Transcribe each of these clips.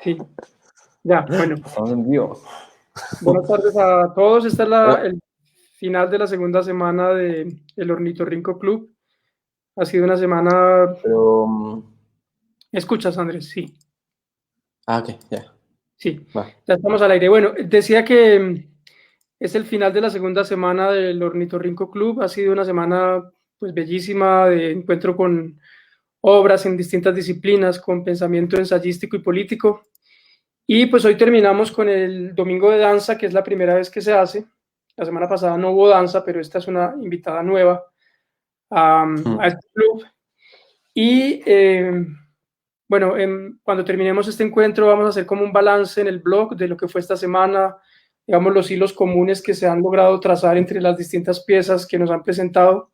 Sí, ya, bueno. Estamos en vivo. Buenas tardes a todos. Esta es Bueno, el final de la segunda semana de el Ornitorrinco Club. Ha sido una semana. pero... ¿Escuchas, Andrés? Sí, ok, ya, sí. va. Ya estamos al aire. Bueno, decía que es el final de la segunda semana del Ornitorrinco Club. Ha sido una semana pues bellísima de encuentro con obras en distintas disciplinas, con pensamiento ensayístico y político. Y pues hoy terminamos con el domingo de danza, que es la primera vez que se hace. La semana pasada no hubo danza, pero esta es una invitada nueva a este club. Y bueno, cuando terminemos este encuentro vamos a hacer como un balance en el blog de lo que fue esta semana, digamos los hilos comunes que se han logrado trazar entre las distintas piezas que nos han presentado,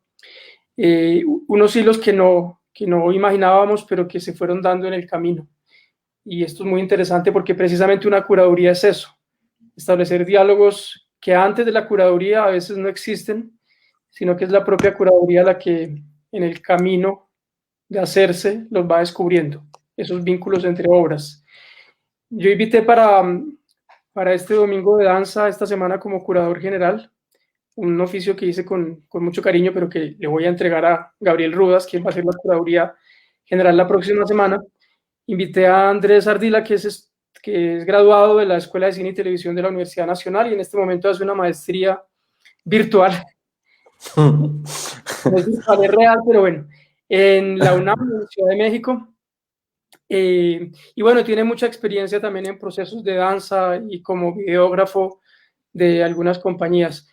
unos hilos que no imaginábamos, pero que se fueron dando en el camino. Y esto es muy interesante porque precisamente una curaduría es eso, establecer diálogos que antes de la curaduría a veces no existen, sino que es la propia curaduría la que en el camino de hacerse los va descubriendo, esos vínculos entre obras. Yo invité para este domingo de danza, esta semana como curador general, un oficio que hice con mucho cariño, pero que le voy a entregar a Gabriel Rudas, quien va a hacer la curaduría general la próxima semana. Invité a Andrés Ardila, que es graduado de la Escuela de Cine y Televisión de la Universidad Nacional y en este momento hace una maestría virtual, no es virtual, es real, pero bueno, en la UNAM, en Ciudad de México. Y bueno, tiene mucha experiencia también en procesos de danza y como videógrafo de algunas compañías.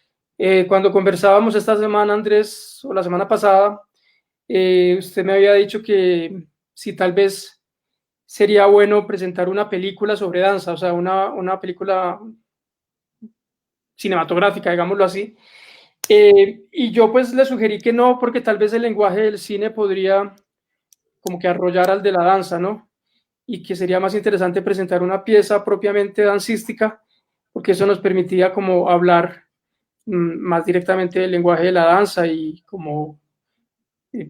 Cuando conversábamos esta semana, Andrés, o la semana pasada, usted me había dicho que si tal vez sería bueno presentar una película sobre danza, o sea, una película cinematográfica, digámoslo así. Y yo pues le sugerí que no, porque tal vez el lenguaje del cine podría como que arrollar al de la danza, ¿no? Y que sería más interesante presentar una pieza propiamente dancística, porque eso nos permitía como hablar más directamente del lenguaje de la danza y como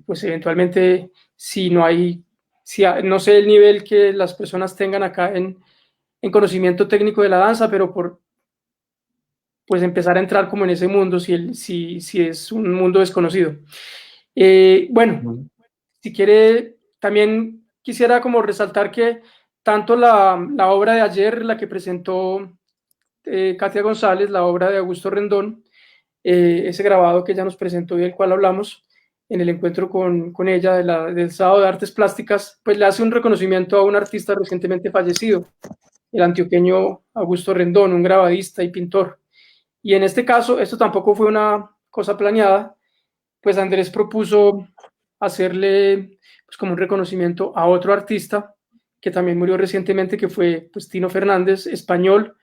pues eventualmente si no hay, si no sé el nivel que las personas tengan acá en conocimiento técnico de la danza, pero por pues empezar a entrar como en ese mundo si es un mundo desconocido. Bueno, si quiere, también quisiera como resaltar que tanto la obra de ayer, la que presentó Katia González, la obra de Augusto Rendón, ese grabado que ella nos presentó y del cual hablamos en el encuentro con ella del sábado de artes plásticas, pues le hace un reconocimiento a un artista recientemente fallecido, el antioqueño Augusto Rendón, un grabadista y pintor. Y en este caso, esto tampoco fue una cosa planeada, pues Andrés propuso hacerle pues como un reconocimiento a otro artista que también murió recientemente, que fue pues, Tino Fernández, español,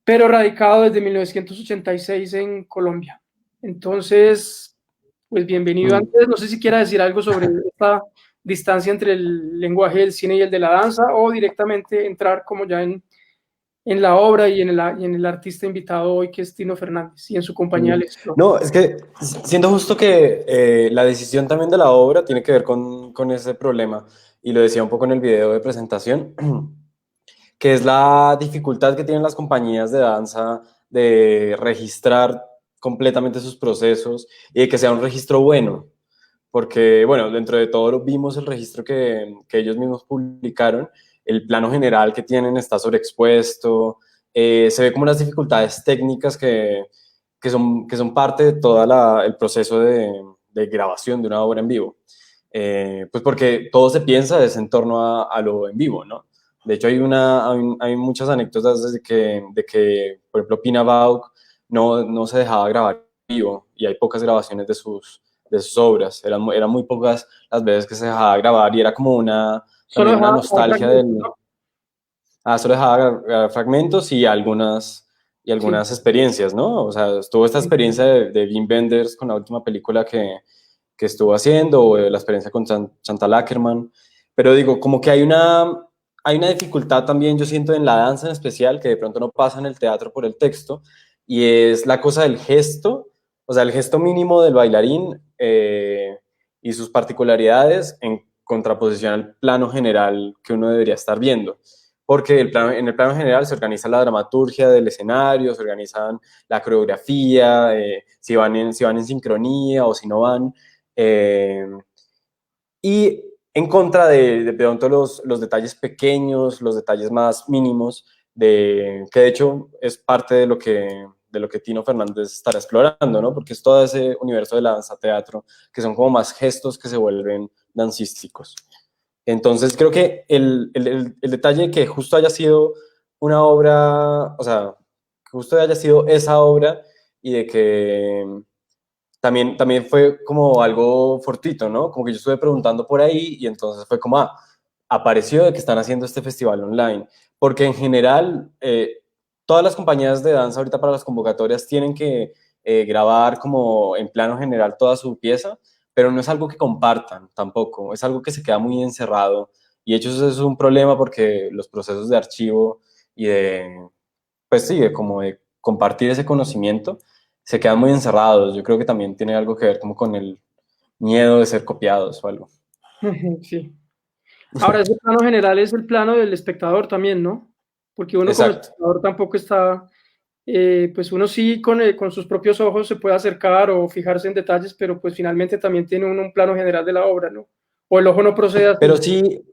pero radicado desde 1986 en Colombia. Entonces, pues bienvenido Andrés, no sé si quiera decir algo sobre esta distancia entre el lenguaje del cine y el de la danza o directamente entrar como ya en la obra y en el artista invitado hoy que es Tino Fernández y en su compañía Mm. Les Clos. No, es que siento justo que la decisión también de la obra tiene que ver con ese problema, y lo decía un poco en el video de presentación, que es la dificultad que tienen las compañías de danza de registrar completamente sus procesos y de que sea un registro bueno, porque, bueno, dentro de todo vimos el registro que ellos mismos publicaron, el plano general que tienen está sobreexpuesto, se ve como unas dificultades técnicas que son parte de todo el proceso de grabación de una obra en vivo. Pues porque todo se piensa es en torno a lo en vivo, ¿no? De hecho, hay muchas anécdotas por ejemplo, Pina Bausch no se dejaba grabar en vivo y hay pocas grabaciones de sus obras. Eran muy pocas las veces que se dejaba grabar y era como Solo también una dejaba nostalgia fragmentos, del... ¿no? Solo dejaba grabar fragmentos y Sí, algunas experiencias, ¿no? O sea, estuvo esta sí. experiencia de Wim Wenders con la última película que estuvo haciendo, o la experiencia con Chantal Ackerman. Pero digo, como que hay una dificultad también, yo siento, en la danza en especial, que de pronto no pasa en el teatro por el texto, y es la cosa del gesto, o sea, el gesto mínimo del bailarín y sus particularidades en contraposición al plano general que uno debería estar viendo. porque en el plano general se organiza la dramaturgia del escenario, se organizan la coreografía, si van en sincronía o si no van. Eh, y en contra de pronto los detalles pequeños, los detalles más mínimos, que de hecho es parte de lo que Tino Fernández estará explorando, ¿no? Porque es todo ese universo de la danza teatro, que son como más gestos que se vuelven dancísticos. Entonces creo que el detalle que justo haya sido una obra, o sea, que justo haya sido esa obra y de que también fue como algo fortuito, ¿no? Como que yo estuve preguntando por ahí y entonces fue como, apareció de que están haciendo este festival online. Porque en general, todas las compañías de danza ahorita para las convocatorias tienen que grabar como en plano general toda su pieza, pero no es algo que compartan tampoco, es algo que se queda muy encerrado. Y de hecho eso es un problema porque los procesos de archivo y de, pues sí, de como de compartir ese conocimiento se quedan muy encerrados. Yo creo que también tiene algo que ver como con el miedo de ser copiados o algo. Sí. Ahora, ese plano general es el plano del espectador también, ¿no? Porque uno como Exacto. espectador tampoco está, pues uno sí con sus propios ojos se puede acercar o fijarse en detalles, pero pues finalmente también tiene uno un plano general de la obra, ¿no? O el ojo no procede a Pero sentir.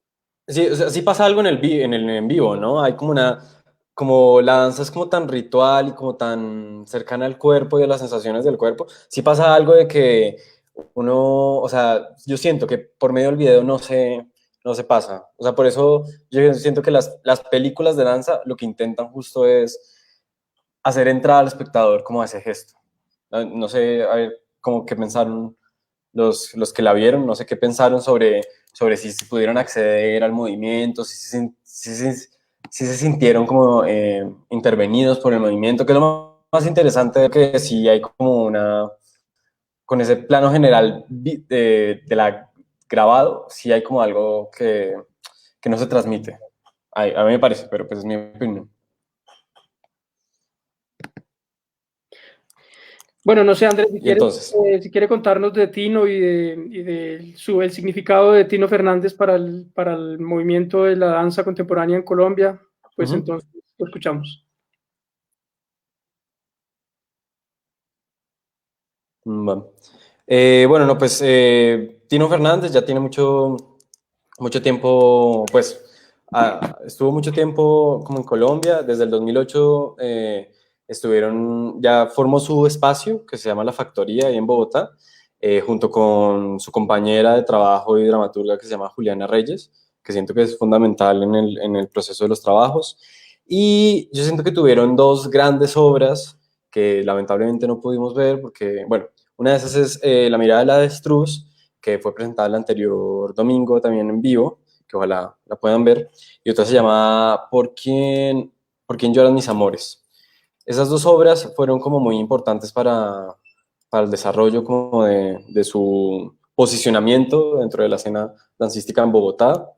sí, o sea, sí pasa algo en el en vivo, ¿no? Hay como como la danza es como tan ritual y como tan cercana al cuerpo y a las sensaciones del cuerpo. Sí pasa algo de que uno, o sea, yo siento que por medio del video no se pasa. O sea, por eso yo siento que las películas de danza lo que intentan justo es hacer entrar al espectador como a ese gesto. No sé, a ver, como que pensaron los que la vieron, no sé qué pensaron sobre si se pudieron acceder al movimiento, si se sintieron como intervenidos por el movimiento, que es lo más interesante, que si hay como con ese plano general de la grabado, si hay como algo que no se transmite. A mí me parece, pero pues es mi opinión. Bueno, no sé, Andrés, si Y quieres, entonces, si quiere contarnos de Tino el significado de Tino Fernández para el movimiento de la danza contemporánea en Colombia, pues ujú. entonces lo escuchamos. Va. Bueno, no, pues Tino Fernández ya tiene mucho tiempo, pues estuvo mucho tiempo como en Colombia, desde el 2008 ya formó su espacio que se llama La Factoría ahí en Bogotá, junto con su compañera de trabajo y dramaturga que se llama Juliana Reyes, que siento que es fundamental en el proceso de los trabajos. Y yo siento que tuvieron dos grandes obras que lamentablemente no pudimos ver porque, bueno, una de esas es La mirada de la avestruz, que fue presentada el anterior domingo también en vivo, que ojalá la puedan ver, y otra se llama ¿Por quién lloran mis amores? Esas dos obras fueron como muy importantes para el desarrollo como de su posicionamiento dentro de la escena dancística en Bogotá.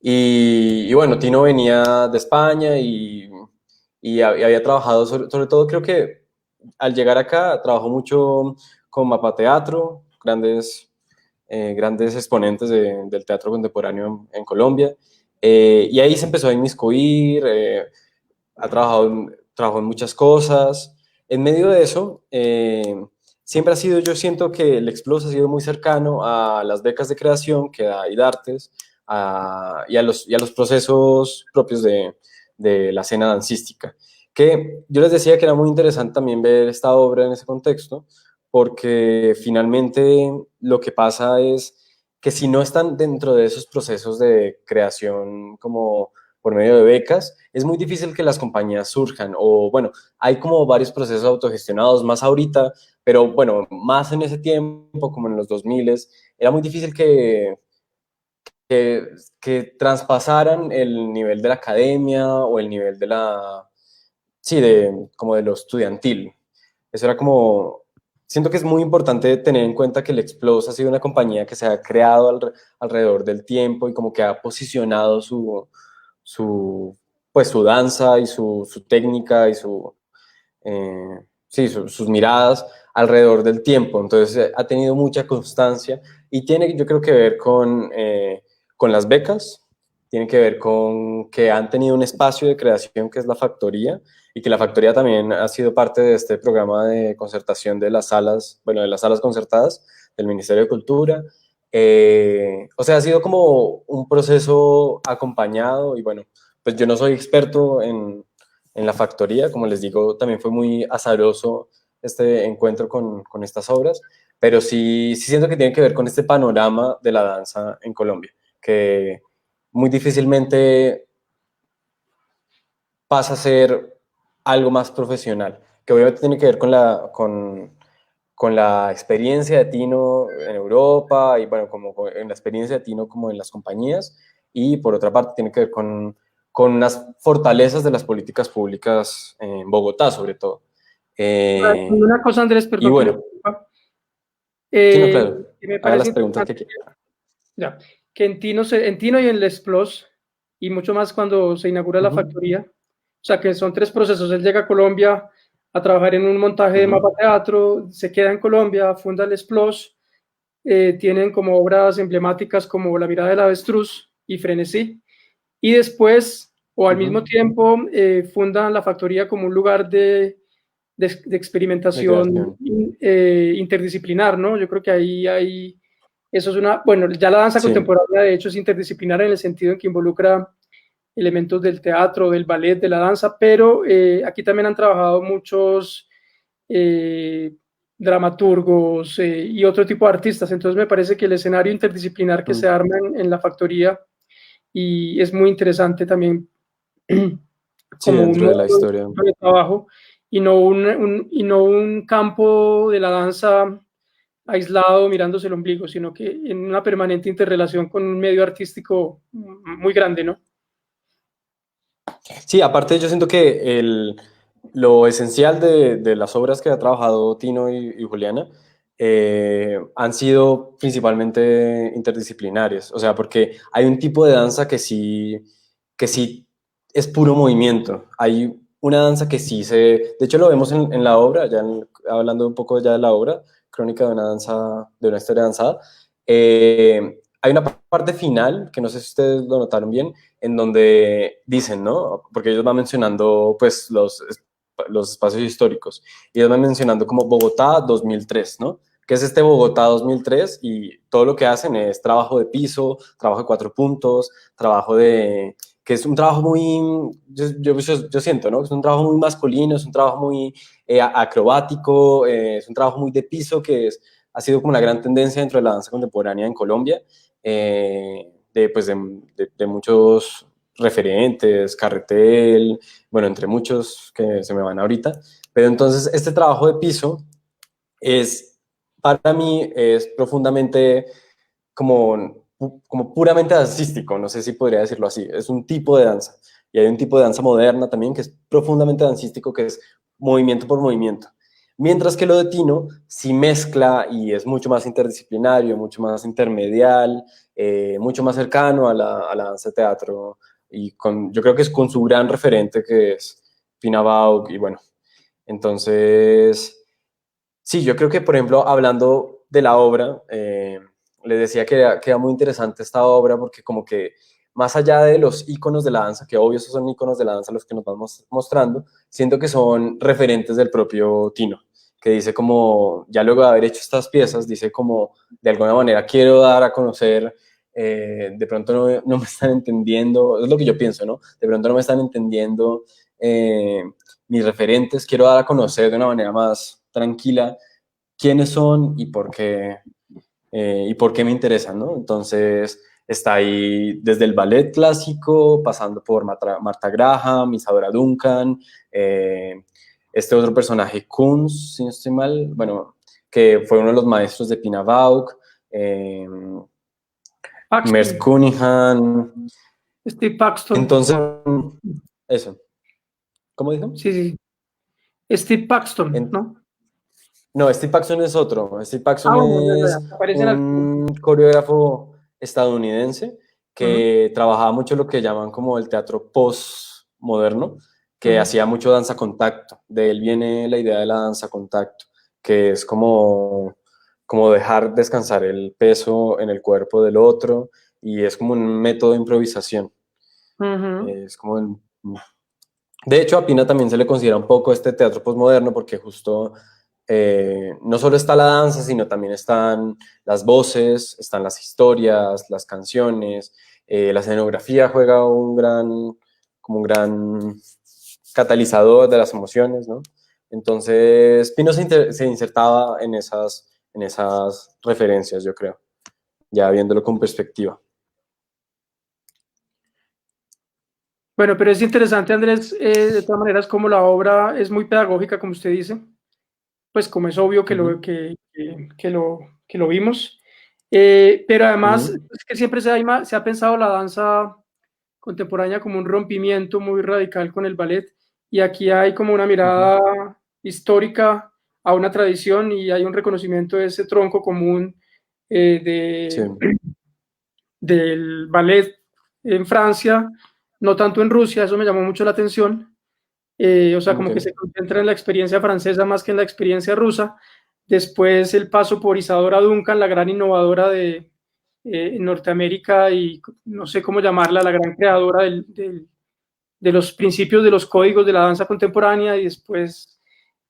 Y bueno, Tino venía de España y había trabajado, sobre todo creo que al llegar acá trabajó mucho con Mapa Teatro, grandes exponentes del teatro contemporáneo en Colombia. Y ahí se empezó a inmiscuir, trabajó en muchas cosas. En medio de eso, siempre ha sido, yo siento que el Explos ha sido muy cercano a las becas de creación que da IDARTES y a los procesos propios de la escena dancística. Que yo les decía que era muy interesante también ver esta obra en ese contexto, porque finalmente lo que pasa es que si no están dentro de esos procesos de creación como por medio de becas, es muy difícil que las compañías surjan o bueno, hay como varios procesos autogestionados más ahorita, pero bueno, más en ese tiempo, como en los 2000, era muy difícil que traspasaran el nivel de la academia o el nivel sí, como de lo estudiantil. Eso era como, siento que es muy importante tener en cuenta que el Explos ha sido una compañía que se ha creado alrededor del tiempo y como que ha posicionado su, pues su danza y su técnica y sí, sus miradas alrededor del tiempo. Entonces ha tenido mucha constancia y tiene, yo creo que ver con las becas tiene que ver con que han tenido un espacio de creación que es la factoría, y que la factoría también ha sido parte de este programa de concertación de las salas, bueno, de las salas concertadas del Ministerio de Cultura. O sea, ha sido como un proceso acompañado y bueno, pues yo no soy experto en la factoría, como les digo, también fue muy azaroso este encuentro con estas obras, pero sí siento que tiene que ver con este panorama de la danza en Colombia, que muy difícilmente pasa a ser algo más profesional, que obviamente tiene que ver con la experiencia de Tino en Europa y bueno, como en la experiencia de Tino como en las compañías, y por otra parte tiene que ver con unas fortalezas de las políticas públicas en Bogotá sobre todo. Una cosa, Andrés, Y perdón que lo bueno, interrumpa, sí, no, claro, que me haga parece las preguntas importante, que quiera. ya, que en Tino y en Les Plos, y mucho más cuando se inaugura Uh la -huh, factoría, o sea que son tres procesos. Él llega a Colombia a trabajar en un montaje uh de -huh, mapa teatro, se queda en Colombia, funda Les Plos, tienen como obras emblemáticas como La mirada del avestruz y Frenesí, y después, o al uh -huh, mismo tiempo, fundan la factoría como un lugar de de experimentación creación. interdisciplinar, ¿no? Yo creo que ahí hay, eso es una, bueno, ya la danza Sí, contemporánea de hecho es interdisciplinar en el sentido en que involucra elementos del teatro, del ballet, de la danza, pero aquí también han trabajado muchos eh, dramaturgos y otro tipo de artistas, entonces me parece que el escenario interdisciplinar que se mm, arma en la factoría y es muy interesante también sí, como un dentro de la módulo historia. de trabajo y no y no un campo de la danza aislado mirándose el ombligo, sino que en una permanente interrelación con un medio artístico muy grande, ¿no? Sí, aparte yo siento que lo esencial de las obras que ha trabajado Tino y Juliana han sido principalmente interdisciplinarias, o sea, porque hay un tipo de danza que sí es puro movimiento, hay una danza que sí de hecho lo vemos en la obra, hablando un poco ya de la obra, Crónica de una danza, de una historia danzada, hay una parte final, que no sé si ustedes lo notaron bien, en donde dicen, ¿no? Porque ellos van mencionando, pues, los espacios históricos, y ellos van mencionando como Bogotá 2003, ¿no? ¿Qué es este Bogotá 2003? Y todo lo que hacen es trabajo de piso, trabajo de 4 puntos, que es un trabajo muy, yo siento, ¿no? Es un trabajo muy masculino, es un trabajo muy acrobático, es un trabajo muy de piso, ha sido como una gran tendencia dentro de la danza contemporánea en Colombia. Pues de muchos referentes, Carretel, bueno, entre muchos que se me van ahorita. Pero entonces este trabajo de piso es, para mí, es profundamente como puramente dancístico, no sé si podría decirlo así. Es un tipo de danza. Y hay un tipo de danza moderna también que es profundamente dancístico, que es movimiento por movimiento. Mientras que lo de Tino sí mezcla y es mucho más interdisciplinario, mucho más intermedial, mucho más cercano a la danza de teatro. Y yo creo que es con su gran referente que es Pina Bauk. Y bueno, entonces, sí, yo creo que, por ejemplo, hablando de la obra, les decía que era muy interesante esta obra porque como que más allá de los íconos de la danza, que obvio esos son íconos de la danza los que nos vamos mostrando, siento que son referentes del propio Tino, que dice como, ya luego de haber hecho estas piezas, dice como, de alguna manera quiero dar a conocer, de pronto no me están entendiendo, es lo que yo pienso, ¿no? De pronto no me están entendiendo mis referentes, quiero dar a conocer de una manera más tranquila quiénes son y por qué me interesan, ¿no? Entonces está ahí desde el ballet clásico, pasando por Martha Graham, Isadora Duncan, este otro personaje, Kunz, si no estoy mal, bueno, que fue uno de los maestros de Pina Bauk, Merce Paxton, Cunningham. Steve Paxton, Entonces, eso, ¿cómo dijo? sí, sí, Steve Paxton, En- ¿no? No, Steve Paxton es otro. Steve Ah, Paxton bueno, es aparecen al final. un coreógrafo estadounidense Ujú, que trabajaba mucho lo que llaman como el teatro postmoderno, que ujú. hacía mucho danza contacto. De él viene la idea de la danza contacto, que es como dejar descansar el peso en el cuerpo del otro, y es como un método de improvisación. Ujú. Es como de hecho, a Pina también se le considera un poco este teatro postmoderno porque justo no solo está la danza, sino también están las voces, están las historias, las canciones, la escenografía juega como un gran catalizador de las emociones, ¿no? Entonces, Pino se insertaba en esas referencias, yo creo, ya viéndolo con perspectiva. Bueno, pero es interesante, Andrés, de todas maneras, como la obra es muy pedagógica, como usted dice, pues como es obvio que Ujú, que lo vimos. Pero además, ujú, es que siempre se ha pensado la danza contemporánea como un rompimiento muy radical con el ballet, y aquí hay como una ujú. mirada histórica a una tradición y hay un reconocimiento de ese tronco común Sí, del ballet en Francia, no tanto en Rusia, eso me llamó mucho la atención. O sea, como ok. que se concentra en la experiencia francesa más que en la experiencia rusa. Después el paso por Isadora Duncan, la gran innovadora de Norteamérica y no sé cómo llamarla, la gran creadora de los principios de los códigos de la danza contemporánea. Y después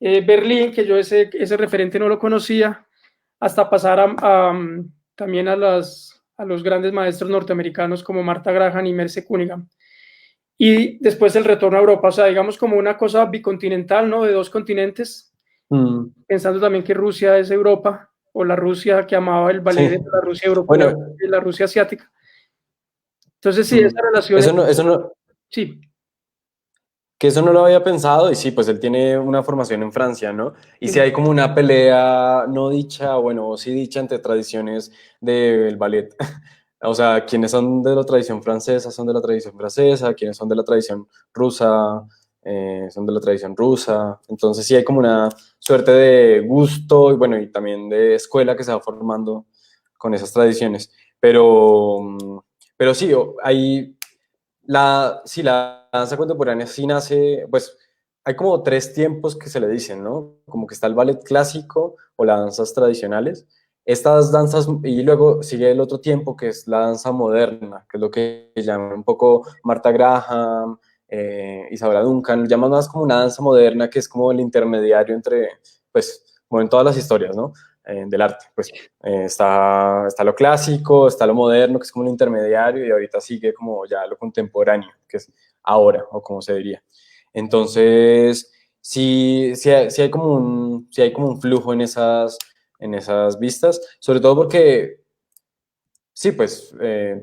Berlín, que yo ese referente no lo conocía, hasta pasar también a los grandes maestros norteamericanos como Martha Graham y Merce Cunningham. Y después el retorno a Europa, o sea, digamos como una cosa bicontinental, ¿no? De dos continentes, Mm, pensando también que Rusia es Europa, o la Rusia que amaba el ballet de sí, la Rusia europea, bueno, de la Rusia asiática. Entonces, sí, mm, esa relación es, eso no, sí, que eso no lo había pensado y sí, pues él tiene una formación en Francia, ¿no? Y sí sí, hay como una pelea no dicha, bueno, o sí dicha entre tradiciones del ballet. O sea, quienes son de la tradición francesa son de la tradición francesa, quienes son de la tradición rusa son de la tradición rusa. Entonces sí hay como una suerte de gusto y bueno, y también de escuela que se va formando con esas tradiciones. Pero sí, hay sí, la danza contemporánea sí nace, pues hay como tres tiempos que se le dicen, ¿no? Como que está el ballet clásico o las danzas tradicionales. Estas danzas, y luego sigue el otro tiempo que es la danza moderna, que es lo que llaman un poco Martha Graham, Isabella Duncan, lo llaman más como una danza moderna, que es como el intermediario entre, pues, como en todas las historias, ¿no? Del arte, pues está lo clásico, está lo moderno, que es como un intermediario, y ahorita sigue como ya lo contemporáneo, que es ahora, o como se diría. Entonces, sí hay como un flujo en esas vistas, sobre todo porque, sí, pues,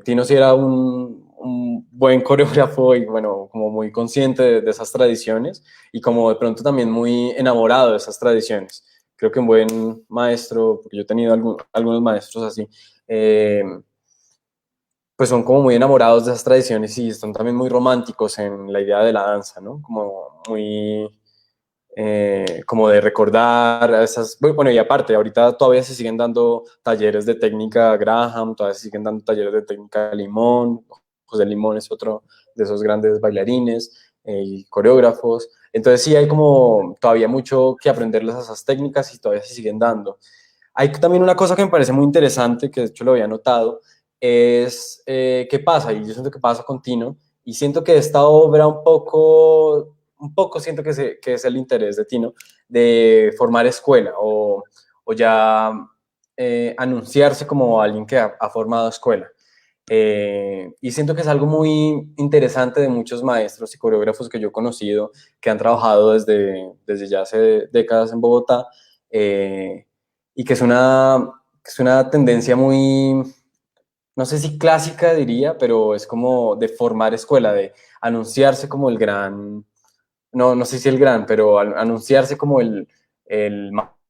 Tino sí era un buen coreógrafo y, bueno, como muy consciente de esas tradiciones y como de pronto también muy enamorado de esas tradiciones. Creo que un buen maestro, porque yo he tenido algunos maestros así, eh, pues son como muy enamorados de esas tradiciones y están también muy románticos en la idea de la danza, ¿no? Como muy, como de recordar a esas, bueno, y aparte, ahorita todavía se siguen dando talleres de técnica Graham, todavía se siguen dando talleres de técnica Limón, José Limón es otro de esos grandes bailarines y coreógrafos, entonces sí hay como todavía mucho que aprenderles a esas técnicas y todavía se siguen dando. Hay también una cosa que me parece muy interesante, que de hecho lo había notado, es qué pasa, y yo siento que pasa con Tino, y siento que esta obra un poco siento que es el interés de Tino, de formar escuela o ya anunciarse como alguien que ha formado escuela. Y siento que es algo muy interesante de muchos maestros y coreógrafos que yo he conocido, que han trabajado desde ya hace décadas en Bogotá, eh, y que es una tendencia muy, no sé si clásica diría, pero es como de formar escuela, de anunciarse como el gran, no sé si el gran, pero anunciarse como el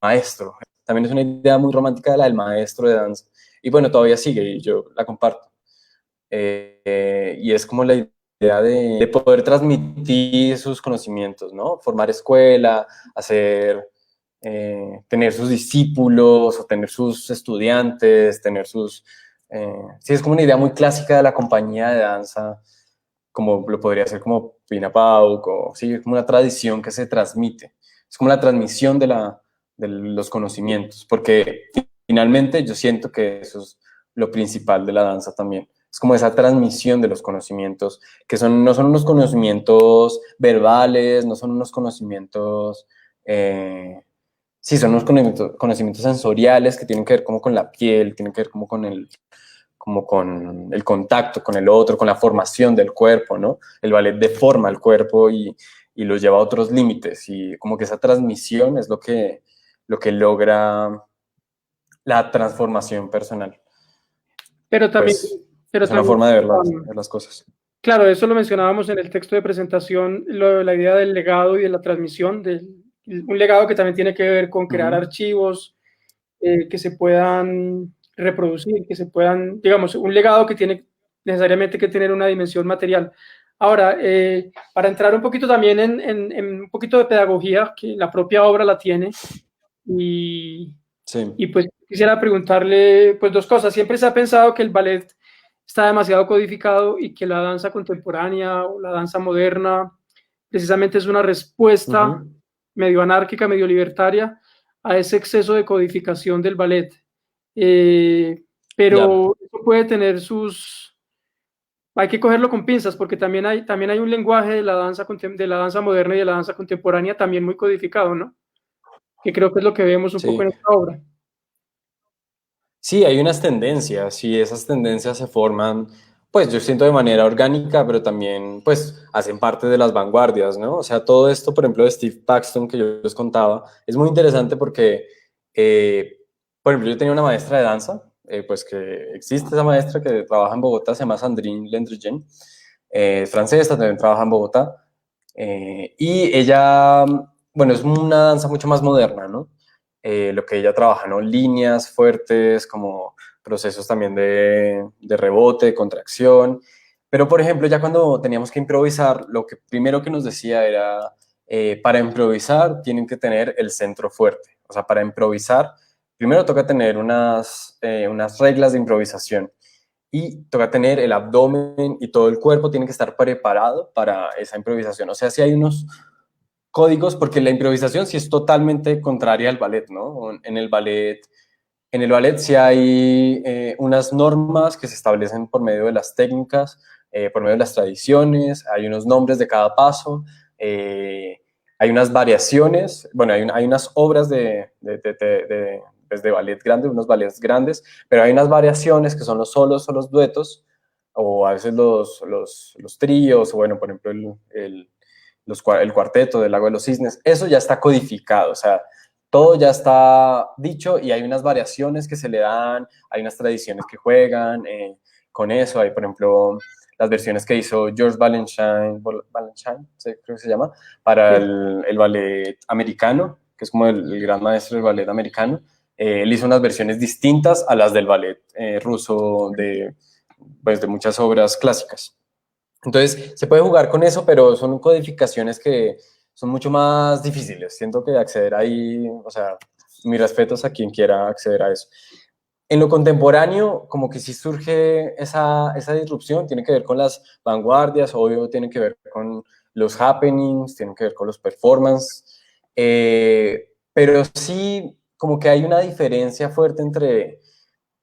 maestro. También es una idea muy romántica de la del maestro de danza. Y bueno, todavía sigue y yo la comparto. Y es como la idea de poder transmitir sus conocimientos, ¿no? Formar escuela, tener sus discípulos o tener sus estudiantes, sí, es como una idea muy clásica de la compañía de danza, como lo podría ser como Pina Pauc, o sí, es como una tradición que se transmite. Es como la transmisión de los conocimientos, porque finalmente yo siento que eso es lo principal de la danza también. Es como esa transmisión de los conocimientos, que no son unos conocimientos verbales, no son unos conocimientos, sí, son unos conocimientos sensoriales que tienen que ver como con la piel, tienen que ver como con el contacto con el otro, con la formación del cuerpo, ¿no? El ballet deforma el cuerpo y lo lleva a otros límites, y como que esa transmisión es lo que logra la transformación personal. Pero también, Pues pero es una también, forma de ver las cosas. claro, eso lo mencionábamos en el texto de presentación, la idea del legado y de la transmisión, un legado que también tiene que ver con crear Ujú. archivos que se puedan reproducir, que se puedan, digamos, un legado que tiene necesariamente que tener una dimensión material. Ahora, para entrar un poquito también en un poquito de pedagogía, que la propia obra la tiene, y, Sí. y pues quisiera preguntarle pues dos cosas. Siempre se ha pensado que el ballet está demasiado codificado y que la danza contemporánea o la danza moderna precisamente es una respuesta Ujú. medio anárquica, medio libertaria a ese exceso de codificación del ballet. Ya. Pero eso puede tener hay que cogerlo con pinzas porque también hay un lenguaje de la danza moderna y de la danza contemporánea también muy codificado, ¿no? Que creo que es lo que vemos un poco Sí. en esta obra. Sí, hay unas tendencias y esas tendencias se forman, pues yo siento de manera orgánica, pero también pues hacen parte de las vanguardias, ¿no? O sea, todo esto, por ejemplo, de Steve Paxton que yo les contaba, es muy interesante porque, por ejemplo, yo tenía una maestra de danza, pues que existe esa maestra que trabaja en Bogotá, se llama Sandrine Lendrigen, es francesa, también trabaja en Bogotá, y ella, bueno, es una danza mucho más moderna, ¿no? Lo que ella trabaja, ¿no? Líneas fuertes, como procesos también de rebote, de contracción. Pero, por ejemplo, ya cuando teníamos que improvisar, lo que primero que nos decía era, para improvisar tienen que tener el centro fuerte. O sea, para improvisar, primero toca tener unas reglas de improvisación y toca tener el abdomen y todo el cuerpo tiene que estar preparado para esa improvisación. O sea, si hay unos códigos, porque la improvisación sí es totalmente contraria al ballet, ¿no? En el ballet sí hay unas normas que se establecen por medio de las técnicas, por medio de las tradiciones, hay unos nombres de cada paso, eh, hay unas variaciones, bueno, hay unas obras pues de ballet grande, unos ballets grandes, pero hay unas variaciones que son los solos o los duetos, o a veces los tríos, o bueno, por ejemplo, el cuarteto del Lago de los Cisnes, eso ya está codificado, o sea, todo ya está dicho y hay unas variaciones que se le dan, hay unas tradiciones que juegan con eso, hay por ejemplo las versiones que hizo George Balanchine creo que se llama, para Sí. el ballet americano, que es como el gran maestro del ballet americano. Él hizo unas versiones distintas a las del ballet ruso pues, de muchas obras clásicas. Entonces, se puede jugar con eso, pero son codificaciones que son mucho más difíciles. Siento que acceder ahí, o sea, mis respetos a quien quiera acceder a eso. En lo contemporáneo, como que sí surge esa disrupción, tiene que ver con las vanguardias, obvio, tiene que ver con los happenings, tiene que ver con los performances, pero sí como que hay una diferencia fuerte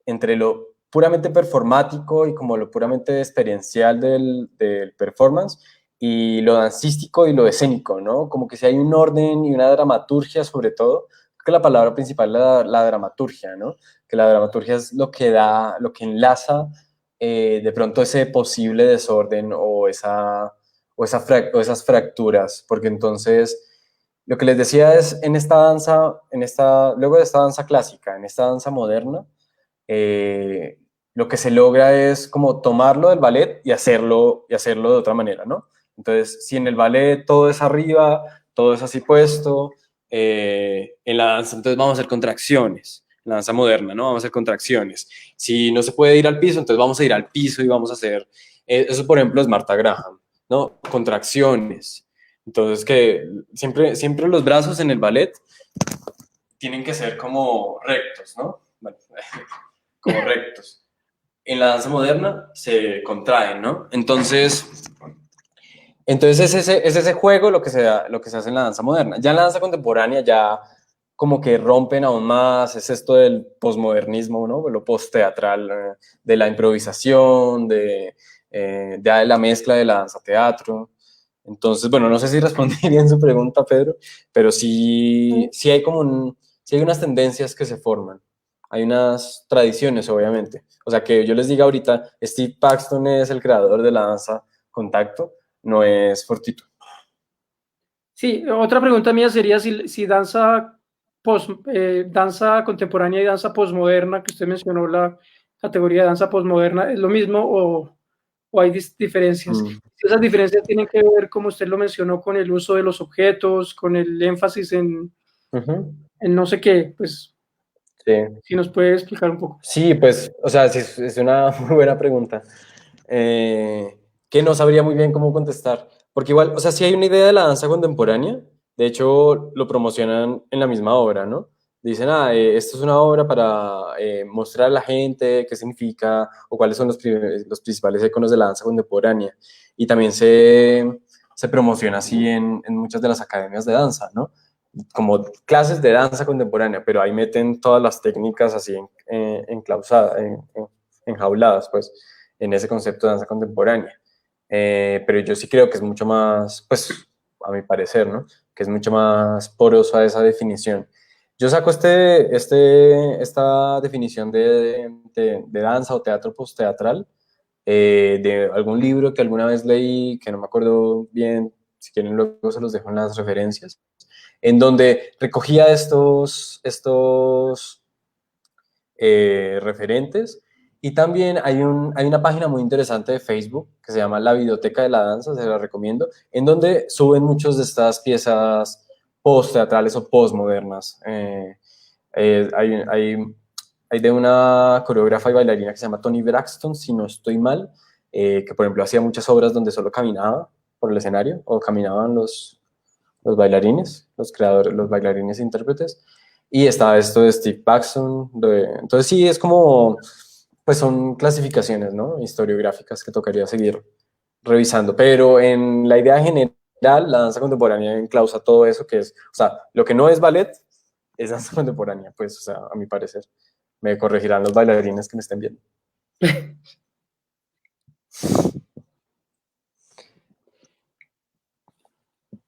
entre lo puramente performático y como lo puramente experiencial del performance y lo dancístico y lo escénico, ¿no? Como que si hay un orden y una dramaturgia sobre todo, creo que la palabra principal es la dramaturgia, ¿no? Que la dramaturgia es lo que da, lo que enlaza de pronto ese posible desorden o esas fracturas, porque entonces lo que les decía es en esta danza, luego de esta danza clásica, en esta danza moderna, eh, lo que se logra es como tomarlo del ballet y hacerlo de otra manera, ¿no? Entonces, si en el ballet todo es arriba, todo es así puesto, en la danza entonces vamos a hacer contracciones, en la danza moderna, ¿no? Vamos a hacer contracciones. Si no se puede ir al piso, entonces vamos a ir al piso y vamos a hacer, eso por ejemplo es Martha Graham, ¿no? Contracciones. Entonces, que siempre los brazos en el ballet tienen que ser como rectos, ¿no? Bueno, como rectos. En la danza moderna se contraen, ¿no? Entonces es ese juego lo que se hace en la danza moderna. Ya en la danza contemporánea ya como que rompen aún más, es esto del posmodernismo, ¿no? Lo post-teatral, de la improvisación, de la mezcla de la danza-teatro. Entonces, bueno, no sé si respondí bien su pregunta, Pedro, pero sí hay sí hay unas tendencias que se forman. Hay unas tradiciones, obviamente. O sea, que yo les diga ahorita, Steve Paxton es el creador de la danza contacto, no es fortuito. Sí, otra pregunta mía sería si danza contemporánea y danza posmoderna, que usted mencionó la categoría de danza posmoderna, ¿es lo mismo o hay diferencias? Mm. Si esas diferencias tienen que ver, como usted lo mencionó, con el uso de los objetos, con el énfasis Ujú. en no sé qué, pues Sí. si nos puede explicar un poco. Sí, pues, o sea, sí, es una muy buena pregunta, eh, que no sabría muy bien cómo contestar, porque igual, o sea, sí hay una idea de la danza contemporánea, de hecho lo promocionan en la misma obra, ¿no? Dicen, esto es una obra para mostrar a la gente qué significa o cuáles son los principales iconos de la danza contemporánea, y también se promociona así en muchas de las academias de danza, ¿no? Como clases de danza contemporánea, pero ahí meten todas las técnicas así enclausadas, enjauladas, pues, en ese concepto de danza contemporánea. Pero yo sí creo que es mucho más, pues, a mi parecer, ¿no? Que es mucho más porosa esa definición. Yo saco esta definición de danza o teatro post-teatral de algún libro que alguna vez leí, que no me acuerdo bien, si quieren luego se los dejo en las referencias, en donde recogía estos referentes. Y también hay una página muy interesante de Facebook que se llama La Videoteca de la Danza, se la recomiendo, en donde suben muchas de estas piezas post-teatrales o post-modernas. Eh, hay, hay, hay de una coreógrafa y bailarina que se llama Toni Braxton, si no estoy mal, que por ejemplo hacía muchas obras donde solo caminaba por el escenario o caminaban los bailarines, los creadores, los bailarines e intérpretes. Y está esto de Steve Paxton. Entonces sí, es como, pues son clasificaciones, ¿no? Historiográficas que tocaría seguir revisando. Pero en la idea general, la danza contemporánea enclausa todo eso que es, o sea, lo que no es ballet es danza contemporánea, pues, o sea, a mi parecer. Me corregirán los bailarines que me estén viendo.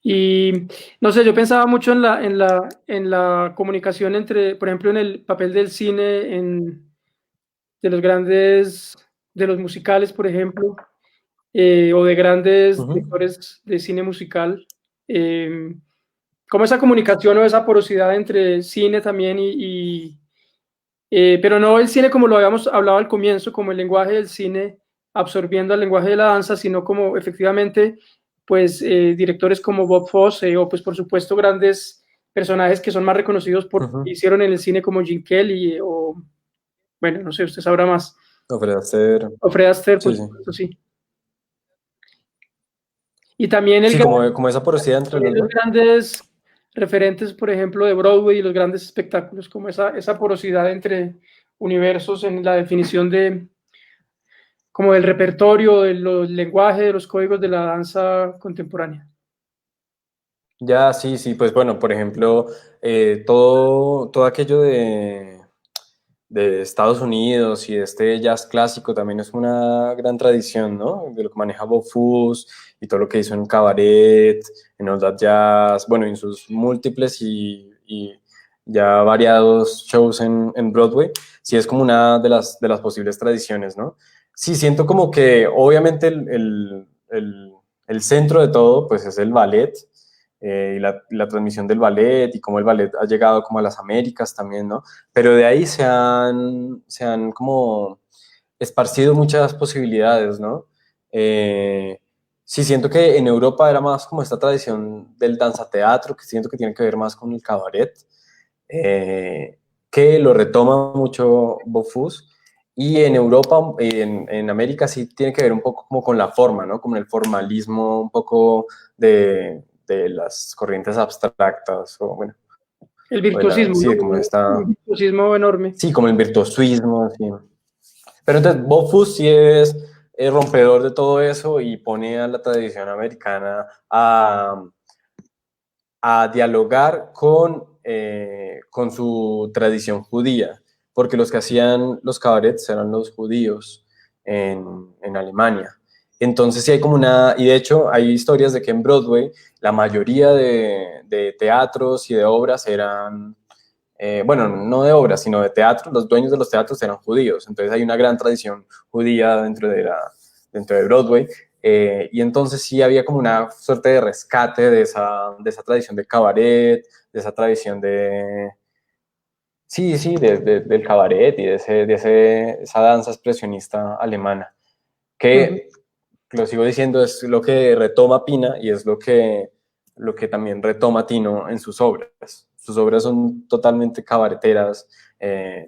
Y no sé, yo pensaba mucho en la comunicación entre, por ejemplo, en el papel del cine, de los grandes, de los musicales, por ejemplo, o de grandes Ujú. directores de cine musical. Como esa comunicación o esa porosidad entre cine también pero no el cine como lo habíamos hablado al comienzo, como el lenguaje del cine absorbiendo el lenguaje de la danza, sino como efectivamente, pues directores como Bob Fosse o pues por supuesto grandes personajes que son más reconocidos por lo que Ujú. hicieron en el cine como Jim Kelly o, bueno, no sé, usted sabrá más. Ofrecer. O Fred Astaire, por Sí, sí. supuesto, sí. Y también Sí, como esa porosidad entre los los dos. grandes referentes, por ejemplo, de Broadway y los grandes espectáculos, como esa porosidad entre universos en la definición de como del repertorio, del lenguaje, de los códigos de la danza contemporánea. Ya, sí, sí, pues bueno, por ejemplo, todo aquello de Estados Unidos y de este jazz clásico también es una gran tradición, ¿no? De lo que maneja Bob Fosse y todo lo que hizo en Cabaret, en All That Jazz, bueno, en sus múltiples y ya variados shows en Broadway, sí es como una de las posibles tradiciones, ¿no? Sí, siento como que obviamente el centro de todo, pues es el ballet, y la transmisión del ballet y cómo el ballet ha llegado como a las Américas también, ¿no? Pero de ahí se han como esparcido muchas posibilidades, ¿no? Sí, siento que en Europa era más como esta tradición del danzateatro, que siento que tiene que ver más con el cabaret, que lo retoma mucho Bob Fosse. Y en Europa, en América sí tiene que ver un poco como con la forma, ¿no? Como el formalismo, un poco de las corrientes abstractas, o bueno, El o de la, virtuosismo, sí, ¿no? de como Un esta, virtuosismo enorme. sí, como el virtuosismo, sí. Pero entonces Bob Fosse sí es rompedor de todo eso y pone a la tradición americana a dialogar con con su tradición judía, porque los que hacían los cabarets eran los judíos en Alemania. Entonces sí hay como una, y de hecho hay historias de que en Broadway la mayoría de teatros y de obras eran, bueno, no de obras, sino de teatro, los dueños de los teatros eran judíos, entonces hay una gran tradición judía dentro de Broadway, y entonces sí había como una suerte de rescate de esa tradición de cabaret, de esa tradición de, sí, sí, del cabaret y esa danza expresionista alemana, Ujú. que lo sigo diciendo, es lo que retoma Pina y es lo que también retoma Tino en sus obras. Sus obras son totalmente cabareteras,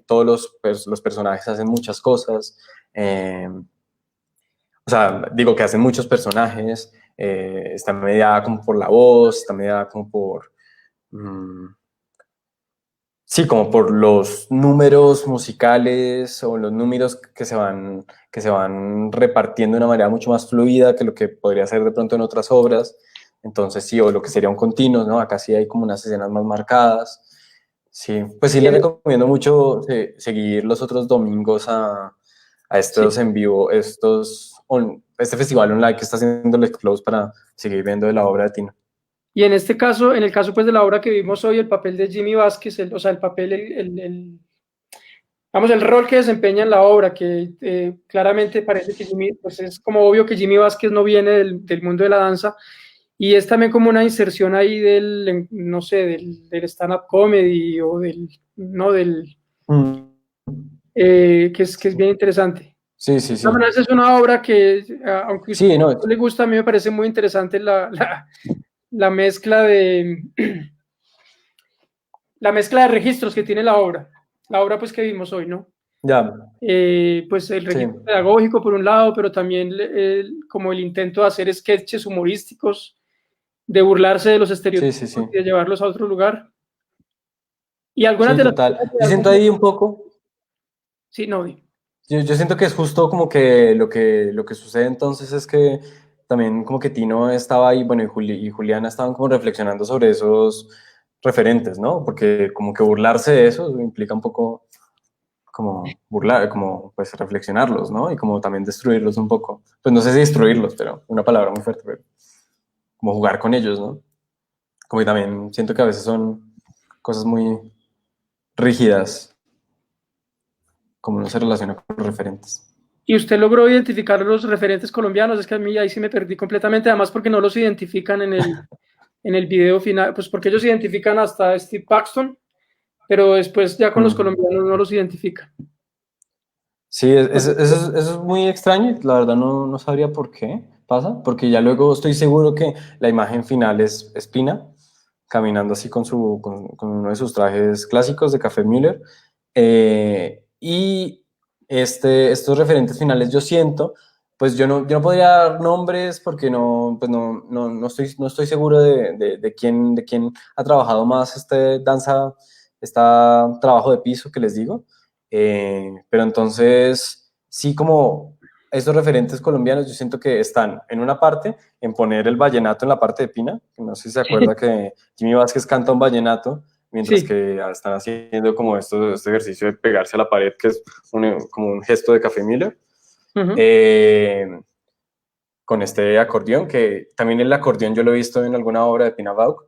todos los personajes hacen muchas cosas, o sea, digo que hacen muchos personajes, está mediada como por la voz, está mediada como por... sí, como por los números musicales o los números que se van repartiendo de una manera mucho más fluida que lo que podría ser de pronto en otras obras. Entonces, sí, o lo que sería un continuo, ¿no? Acá sí hay como unas escenas más marcadas. Sí, pues sí Y les en el- recomiendo mucho seguir los otros domingos a sí. estos en vivo, este festival online que está haciendo el Close para seguir viendo de la obra de Tino. Y en este caso, en el caso pues de la obra que vimos hoy, el papel de Jimmy Vázquez, o sea, el papel, vamos, el rol que desempeña en la obra, que claramente parece que Jimmy, pues es como obvio que Jimmy Vázquez no viene del mundo de la danza, y es también como una inserción ahí no sé, del stand-up comedy o no, Mm. que es bien interesante. De Sí, sí, todas sí. maneras, es una obra que, aunque a usted Sí, no, no le gusta, a mí me parece muy interesante la mezcla la mezcla de registros que tiene la obra pues que vimos hoy, ¿no? ya, Pues el sí. registro pedagógico por un lado, pero también como el intento de hacer sketches humorísticos, de burlarse de los Sí, sí, estereotipos sí. y de llevarlos a otro lugar. Y algunas Sí, de las total. cosas de Yo siento algún... ahí un poco, Sí, no, yo siento que es justo como que lo que sucede entonces es que también como que Tino estaba ahí, bueno, y Juliana estaban como reflexionando sobre esos referentes, ¿no? Porque como que burlarse de eso implica un poco como burlar, como pues reflexionarlos, ¿no? Y como también destruirlos un poco. Pues no sé si destruirlos, pero una palabra muy fuerte, pero como jugar con ellos, ¿no? Como que también siento que a veces son cosas muy rígidas, como no se relaciona con los referentes. y usted logró identificar los referentes colombianos, es que a mí ahí sí me perdí completamente, además porque no los identifican en el video final, pues porque ellos identifican hasta Steve Paxton, pero después ya con los Mm. colombianos no los identifican. Sí, eso es muy extraño y la verdad no sabría por qué pasa, porque ya luego estoy seguro que la imagen final es Espina caminando así con uno de sus trajes clásicos de Café Müller. Y estos referentes finales yo siento, pues yo no podría dar nombres porque pues no estoy seguro de quién ha trabajado más este trabajo de piso que les digo. Pero entonces, sí, como estos referentes colombianos, yo siento que están en una parte en poner el vallenato en la parte de Pina, que no sé si se acuerda que Jimmy Vázquez canta un vallenato, mientras Sí. que están haciendo como este ejercicio de pegarse a la pared, que es como un gesto de Café Miller, Ujú. eh, con este acordeón, que también el acordeón yo lo he visto en alguna obra de Pina Bausch,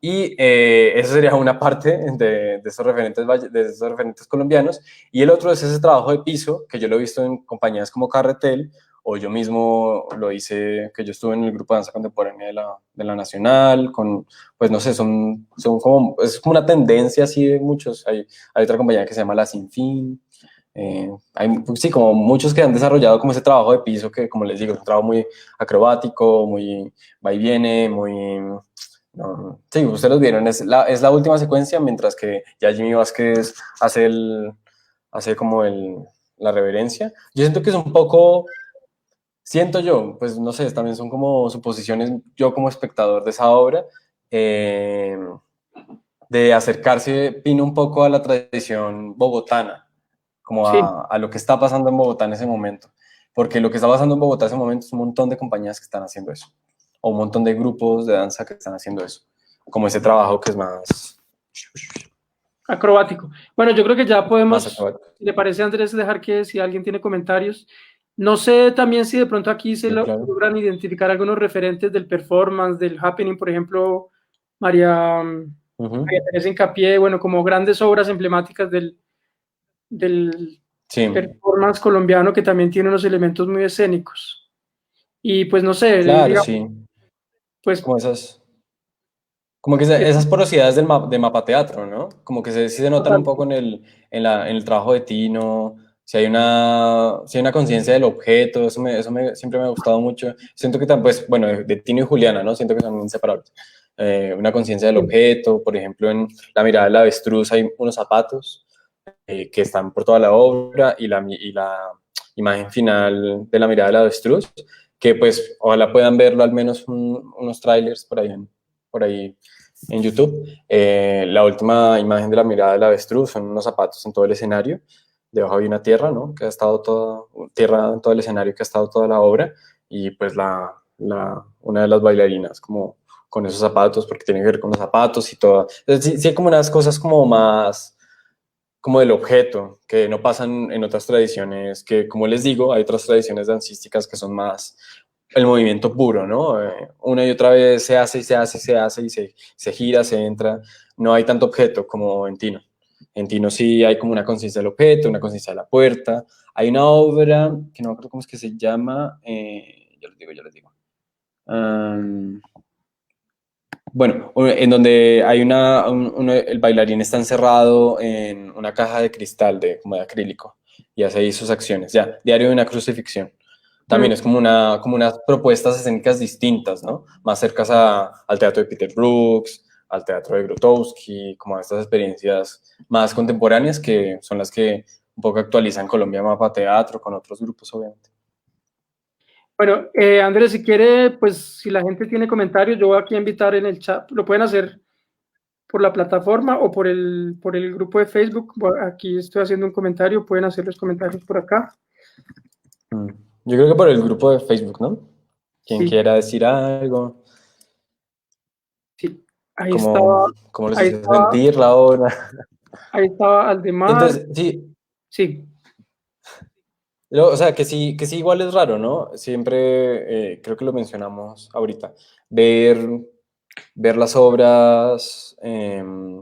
y eso sería una parte de esos referentes colombianos. Y el otro es ese trabajo de piso, que yo lo he visto en compañías como Carretel, o yo mismo lo hice, que yo estuve en el grupo de danza contemporánea de la Nacional, pues no sé, es como una tendencia así de muchos. Hay otra compañía que se llama La Sinfín. Sí, como muchos que han desarrollado como ese trabajo de piso, que como les digo, es un trabajo muy acrobático, muy va y viene, muy... No, sí, ustedes los vieron, es la última secuencia, mientras que ya Jimmy Vázquez hace como la reverencia. Yo siento que es un poco, siento yo, pues no sé, también son como suposiciones, yo como espectador de esa obra, eh, de acercarse Pino un poco a la tradición bogotana, como Sí, a lo que está pasando en Bogotá en ese momento. Porque lo que está pasando en Bogotá en ese momento es un montón de compañías que están haciendo eso, o un montón de grupos de danza que están haciendo eso, como ese trabajo que es más, Acrobático. Bueno, yo creo que ya Más podemos, acrobático. si le parece, Andrés, dejar que si alguien tiene comentarios. No sé también si de pronto aquí se Sí, claro. logran identificar algunos referentes del performance, del happening, por ejemplo, María Teresa Hincapié, bueno, como grandes obras emblemáticas del Sí, performance colombiano que también tiene unos elementos muy escénicos. Y pues no sé, claro, digamos, sí. pues Como esas, como que esas porosidades de mapa teatro, ¿no? Como que sí se notan un total. poco en el trabajo de Tino, si hay una conciencia del objeto, siempre me ha gustado mucho. Siento que pues, bueno, de Tino y Juliana, ¿no? Siento que son inseparables. Una conciencia del objeto, por ejemplo, en La mirada del avestruz hay unos zapatos que están por toda la obra y la imagen final de La mirada del avestruz, que pues ojalá puedan verlo al menos unos trailers por ahí en YouTube. La última imagen de La mirada del avestruz son unos zapatos en todo el escenario. Debajo hay una tierra, ¿no? Que ha estado tierra en todo el escenario que ha estado toda la obra y pues una de las bailarinas como con esos zapatos porque tiene que ver con los zapatos y todo. Entonces, sí hay como unas cosas como más como del objeto, que no pasan en otras tradiciones, que como les digo, hay otras tradiciones dancísticas que son más el movimiento puro, ¿no? Una y otra vez se hace y se hace y se hace y se gira, se entra. No hay tanto objeto como en Tino. En Tino sí hay como una conciencia del objeto, una conciencia de la puerta. Hay una obra que no me acuerdo cómo es que se llama, ya les digo. Um, bueno, en donde hay el bailarín está encerrado en una caja de cristal, como de acrílico, y hace ahí sus acciones. Ya, Diario de una crucifixión. También es como unas propuestas escénicas distintas, ¿no? Más cercas al teatro de Peter Brooks, al teatro de Grotowski, como a estas experiencias más contemporáneas que son las que un poco actualizan Colombia Mapa Teatro con otros grupos, obviamente. Bueno, Andrés, si quiere, pues si la gente tiene comentarios, yo voy aquí a invitar en el chat, lo pueden hacer por la plataforma o por el grupo de Facebook. Bueno, aquí estoy haciendo un comentario, pueden hacer los comentarios por acá. Mm. Yo creo que por el grupo de Facebook, ¿no? Quien Sí, quiera decir algo. sí, Cómo les ahí hizo estaba, sentir la obra. ahí estaba Aldemar, Entonces, sí, sí, o sea, que sí igual es raro, ¿no? Siempre, creo que lo mencionamos ahorita, ver, ver las obras, ver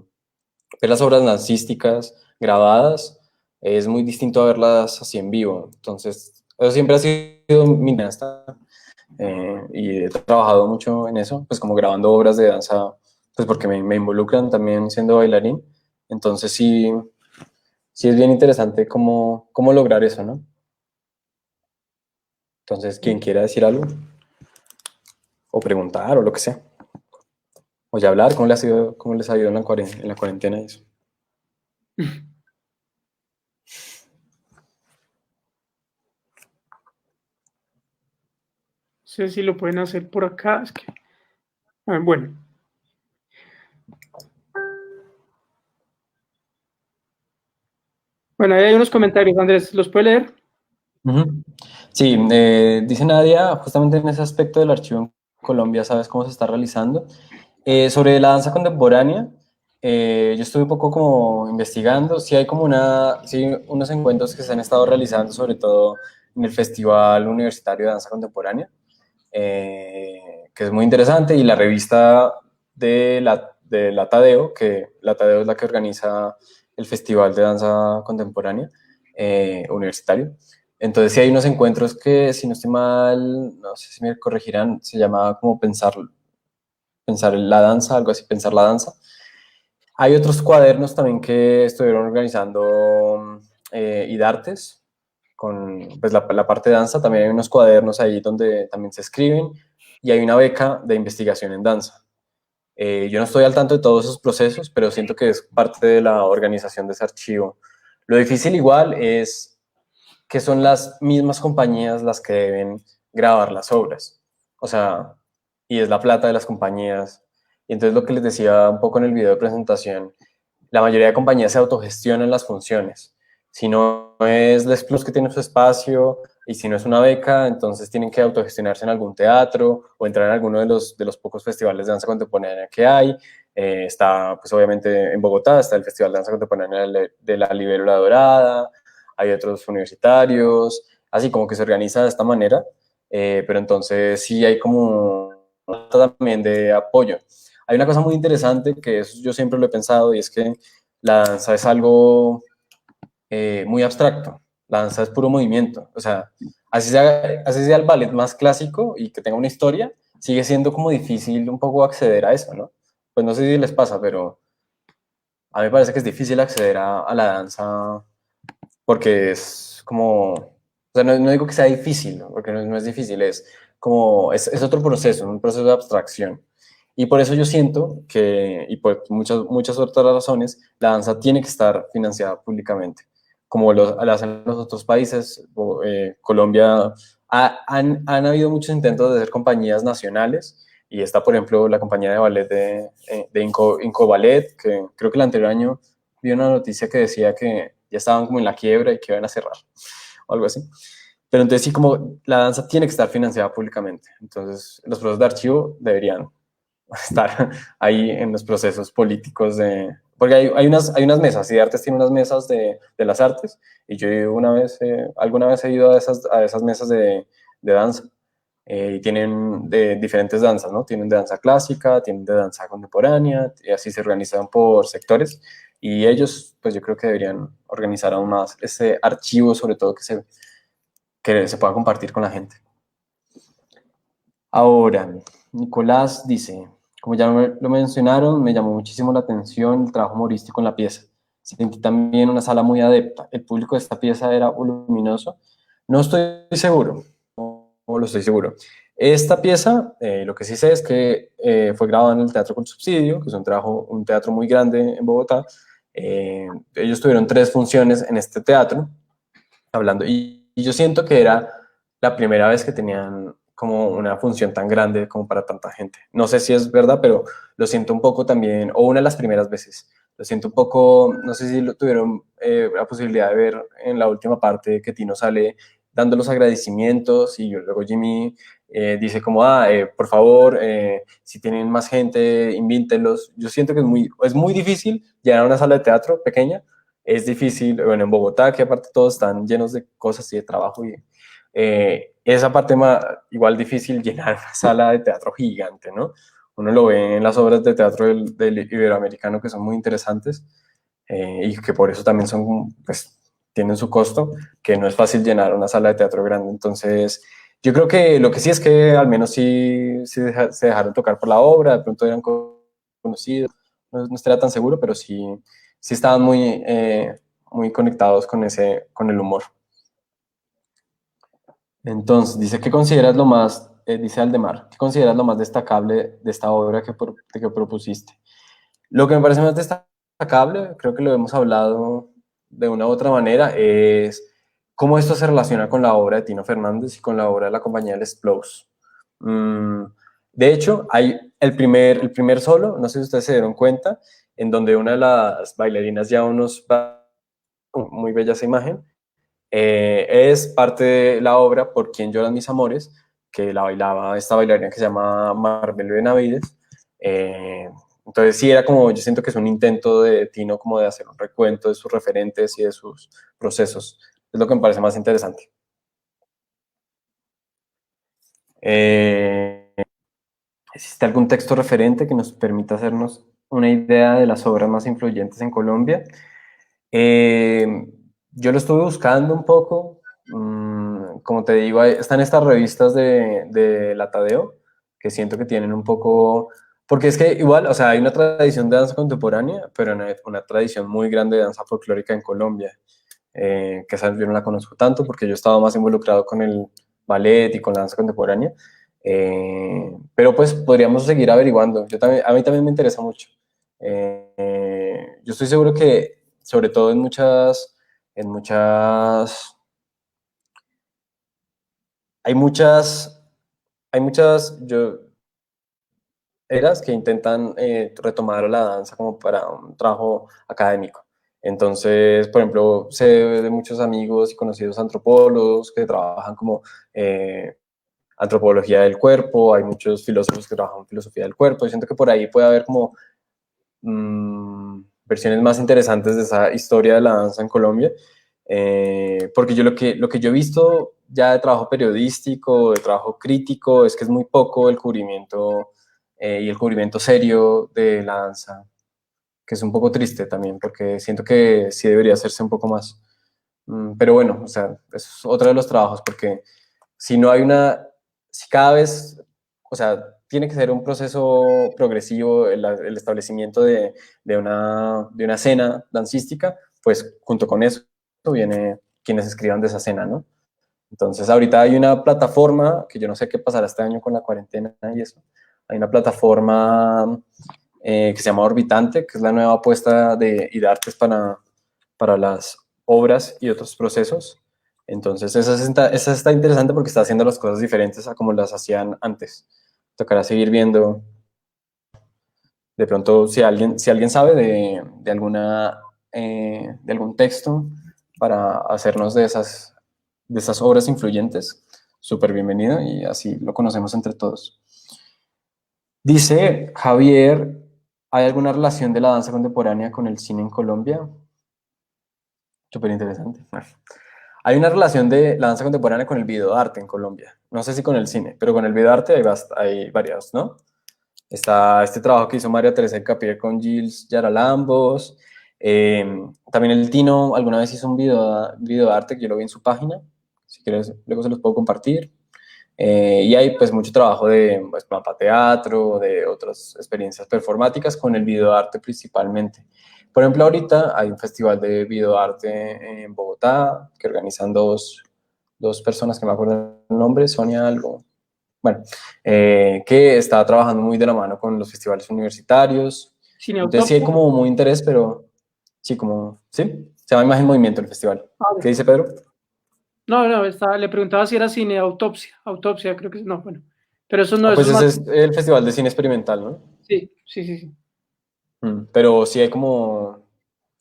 las obras dancísticas grabadas es muy distinto a verlas así en vivo. Entonces, eso siempre ha sido mi hasta y he trabajado mucho en eso, pues como grabando obras de danza, pues porque me involucran también siendo bailarín. Entonces sí es bien interesante cómo lograr eso, ¿no? Entonces, quien quiera decir algo, o preguntar, o lo que sea, o ya hablar, cómo les ha ido en la cuarentena y eso. no sé si lo pueden hacer por acá, es que, bueno, bueno, ahí hay unos comentarios, Andrés, ¿los puede leer? Ujú. Sí, dice Nadia, justamente en ese aspecto del archivo en Colombia, ¿sabes cómo se está realizando? Sobre la danza contemporánea, yo estuve un poco como investigando, sí hay sí hay unos encuentros que se han estado realizando, sobre todo en el Festival Universitario de Danza Contemporánea, que es muy interesante, y la revista de la Tadeo, que la Tadeo es la que organiza el Festival de Danza Contemporánea Universitario. Entonces sí hay unos encuentros que, si no estoy mal, no sé si me corregirán, se llama como pensar la danza, algo así, pensar la danza. Hay otros cuadernos también que estuvieron organizando IDARTES, con pues, la parte de danza. También hay unos cuadernos ahí donde también se escriben y hay una beca de investigación en danza. Yo no estoy al tanto de todos esos procesos, pero siento que es parte de la organización de ese archivo. Lo difícil igual es que son las mismas compañías las que deben grabar las obras. O sea, y es la plata de las compañías. Y entonces lo que les decía un poco en el video de presentación, la mayoría de compañías se autogestionan las funciones. Si no es Les Plus que tiene su espacio y si no es una beca, entonces tienen que autogestionarse en algún teatro o entrar en alguno de los pocos festivales de danza contemporánea que hay. Está, pues obviamente en Bogotá, está el Festival de Danza Contemporánea de la Libélula Dorada, hay otros universitarios, así como que se organiza de esta manera, pero entonces sí hay como también de apoyo. Hay una cosa muy interesante que yo siempre lo he pensado y es que la danza es algo muy abstracto. La danza es puro movimiento. O sea, así sea el ballet más clásico y que tenga una historia, sigue siendo como difícil un poco acceder a eso, ¿no? Pues no sé si les pasa, pero a mí me parece que es difícil acceder a la danza porque es como, o sea, no digo que sea difícil, ¿no? Porque no es difícil, es como, es otro proceso, un proceso de abstracción. Y por eso yo siento que, y por muchas otras razones, la danza tiene que estar financiada públicamente, como lo hacen los otros países. Colombia, han habido muchos intentos de hacer compañías nacionales, y está, por ejemplo, la compañía de ballet de Inco Ballet, que creo que el anterior año vi una noticia que decía que ya estaban como en la quiebra y que iban a cerrar, o algo así. Pero entonces sí, como la danza tiene que estar financiada públicamente, entonces los procesos de archivo deberían estar ahí en los procesos políticos de... Porque hay unas mesas, y de artes tiene unas mesas de las artes, y yo alguna vez he ido a esas mesas de danza, y tienen de diferentes danzas, ¿no? Tienen de danza clásica, tienen de danza contemporánea, y así se organizan por sectores, y ellos, pues yo creo que deberían organizar aún más ese archivo, sobre todo que se pueda compartir con la gente. Ahora, Nicolás dice, como ya lo mencionaron, me llamó muchísimo la atención el trabajo humorístico en la pieza. Sentí también una sala muy adepta. ¿El público de esta pieza era voluminoso? No estoy seguro, no lo estoy seguro. Esta pieza, lo que sí sé es que fue grabada en el Teatro con Subsidio, que es un teatro muy grande en Bogotá. Ellos tuvieron 3 funciones en este teatro, hablando, y yo siento que era la primera vez que tenían como una función tan grande como para tanta gente. No sé si es verdad, pero lo siento un poco también, o una de las primeras veces. Lo siento un poco, no sé si lo tuvieron la posibilidad de ver en la última parte que Tino sale dando los agradecimientos y luego Jimmy dice como, por favor, si tienen más gente, invítenlos. Yo siento que es muy difícil llenar una sala de teatro pequeña. Es difícil, bueno, en Bogotá, que aparte todos están llenos de cosas y de trabajo, y esa parte más, igual difícil llenar una sala de teatro gigante, ¿no? Uno lo ve en las obras de teatro del iberoamericano que son muy interesantes, y que por eso también son, pues, tienen su costo, que no es fácil llenar una sala de teatro grande. Entonces, yo creo que lo que sí es que al menos sí se dejaron tocar por la obra, de pronto eran conocidos, no estaría tan seguro, pero sí estaban muy conectados con el humor. Entonces, dice, ¿qué consideras lo más, dice Aldemar, ¿qué consideras lo más destacable de esta obra que propusiste? Lo que me parece más destacable, creo que lo hemos hablado de una u otra manera, es cómo esto se relaciona con la obra de Tino Fernández y con la obra de la compañía Les Plows. De hecho, hay el primer solo, no sé si ustedes se dieron cuenta, en donde una de las bailarinas ya unos muy bella esa imagen, es parte de la obra Por quien lloran mis amores, que la bailaba esta bailarina que se llama Marbel Benavides. Entonces sí era como, yo siento que es un intento de Tino como de hacer un recuento de sus referentes y de sus procesos. Es lo que me parece más interesante. ¿Existe algún texto referente que nos permita hacernos una idea de las obras más influyentes en Colombia? Yo lo estuve buscando un poco. Como te digo, están estas revistas de la Tadeo, que siento que tienen un poco... Porque es que igual, o sea, hay una tradición de danza contemporánea, pero una tradición muy grande de danza folclórica en Colombia, que esa yo no la conozco tanto porque yo he estado más involucrado con el ballet y con la danza contemporánea. Pero pues podríamos seguir averiguando. A mí también me interesa mucho. Yo estoy seguro que, sobre todo hay muchas eras que intentan retomar la danza como para un trabajo académico. Entonces, por ejemplo, sé de muchos amigos y conocidos antropólogos que trabajan como antropología del cuerpo, hay muchos filósofos que trabajan filosofía del cuerpo, y siento que por ahí puede haber como versiones más interesantes de esa historia de la danza en Colombia, porque yo lo que yo he visto ya de trabajo periodístico, de trabajo crítico, es que es muy poco el cubrimiento y el cubrimiento serio de la danza, que es un poco triste también, porque siento que sí debería hacerse un poco más. Pero bueno, o sea, es otro de los trabajos, porque si no hay si cada vez, o sea, tiene que ser un proceso progresivo el establecimiento de una escena dancística, pues junto con eso viene quienes escriban de esa escena, ¿no? Entonces ahorita hay una plataforma, que yo no sé qué pasará este año con la cuarentena y eso, hay una plataforma que se llama Orbitante, que es la nueva apuesta de IDARTES para las obras y otros procesos. Entonces, esa está interesante porque está haciendo las cosas diferentes a como las hacían antes. Tocará seguir viendo. De pronto, si alguien sabe de algún texto para hacernos de esas obras influyentes, súper bienvenido y así lo conocemos entre todos. Dice Javier, ¿hay alguna relación de la danza contemporánea con el cine en Colombia? Súper interesante. Hay una relación de la danza contemporánea con el videoarte en Colombia. No sé si con el cine, pero con el videoarte hay varias, ¿no? Está este trabajo que hizo María Teresa Capier con Gilles Yaralambos. También el Tino alguna vez hizo un videoarte que yo lo vi en su página. Si quieres, luego se los puedo compartir. Y hay pues mucho trabajo de pues, mapa teatro, de otras experiencias performáticas con el videoarte principalmente. Por ejemplo, ahorita hay un festival de videoarte en Bogotá que organizan dos personas que me acuerdo el nombre, Sonia algo, bueno, que está trabajando muy de la mano con los festivales universitarios. Entonces sí hay Cineautopsia. como muy interés, pero sí, sí, se llama Imagen Movimiento el festival. ¿Qué dice Pedro? No, no, le preguntaba si era cineautopsia. Autopsia, creo que no, bueno. Pero eso no, Ah, eso pues es más. ese es el Festival de Cine Experimental, ¿no? Sí, sí, sí, sí. Pero sí hay como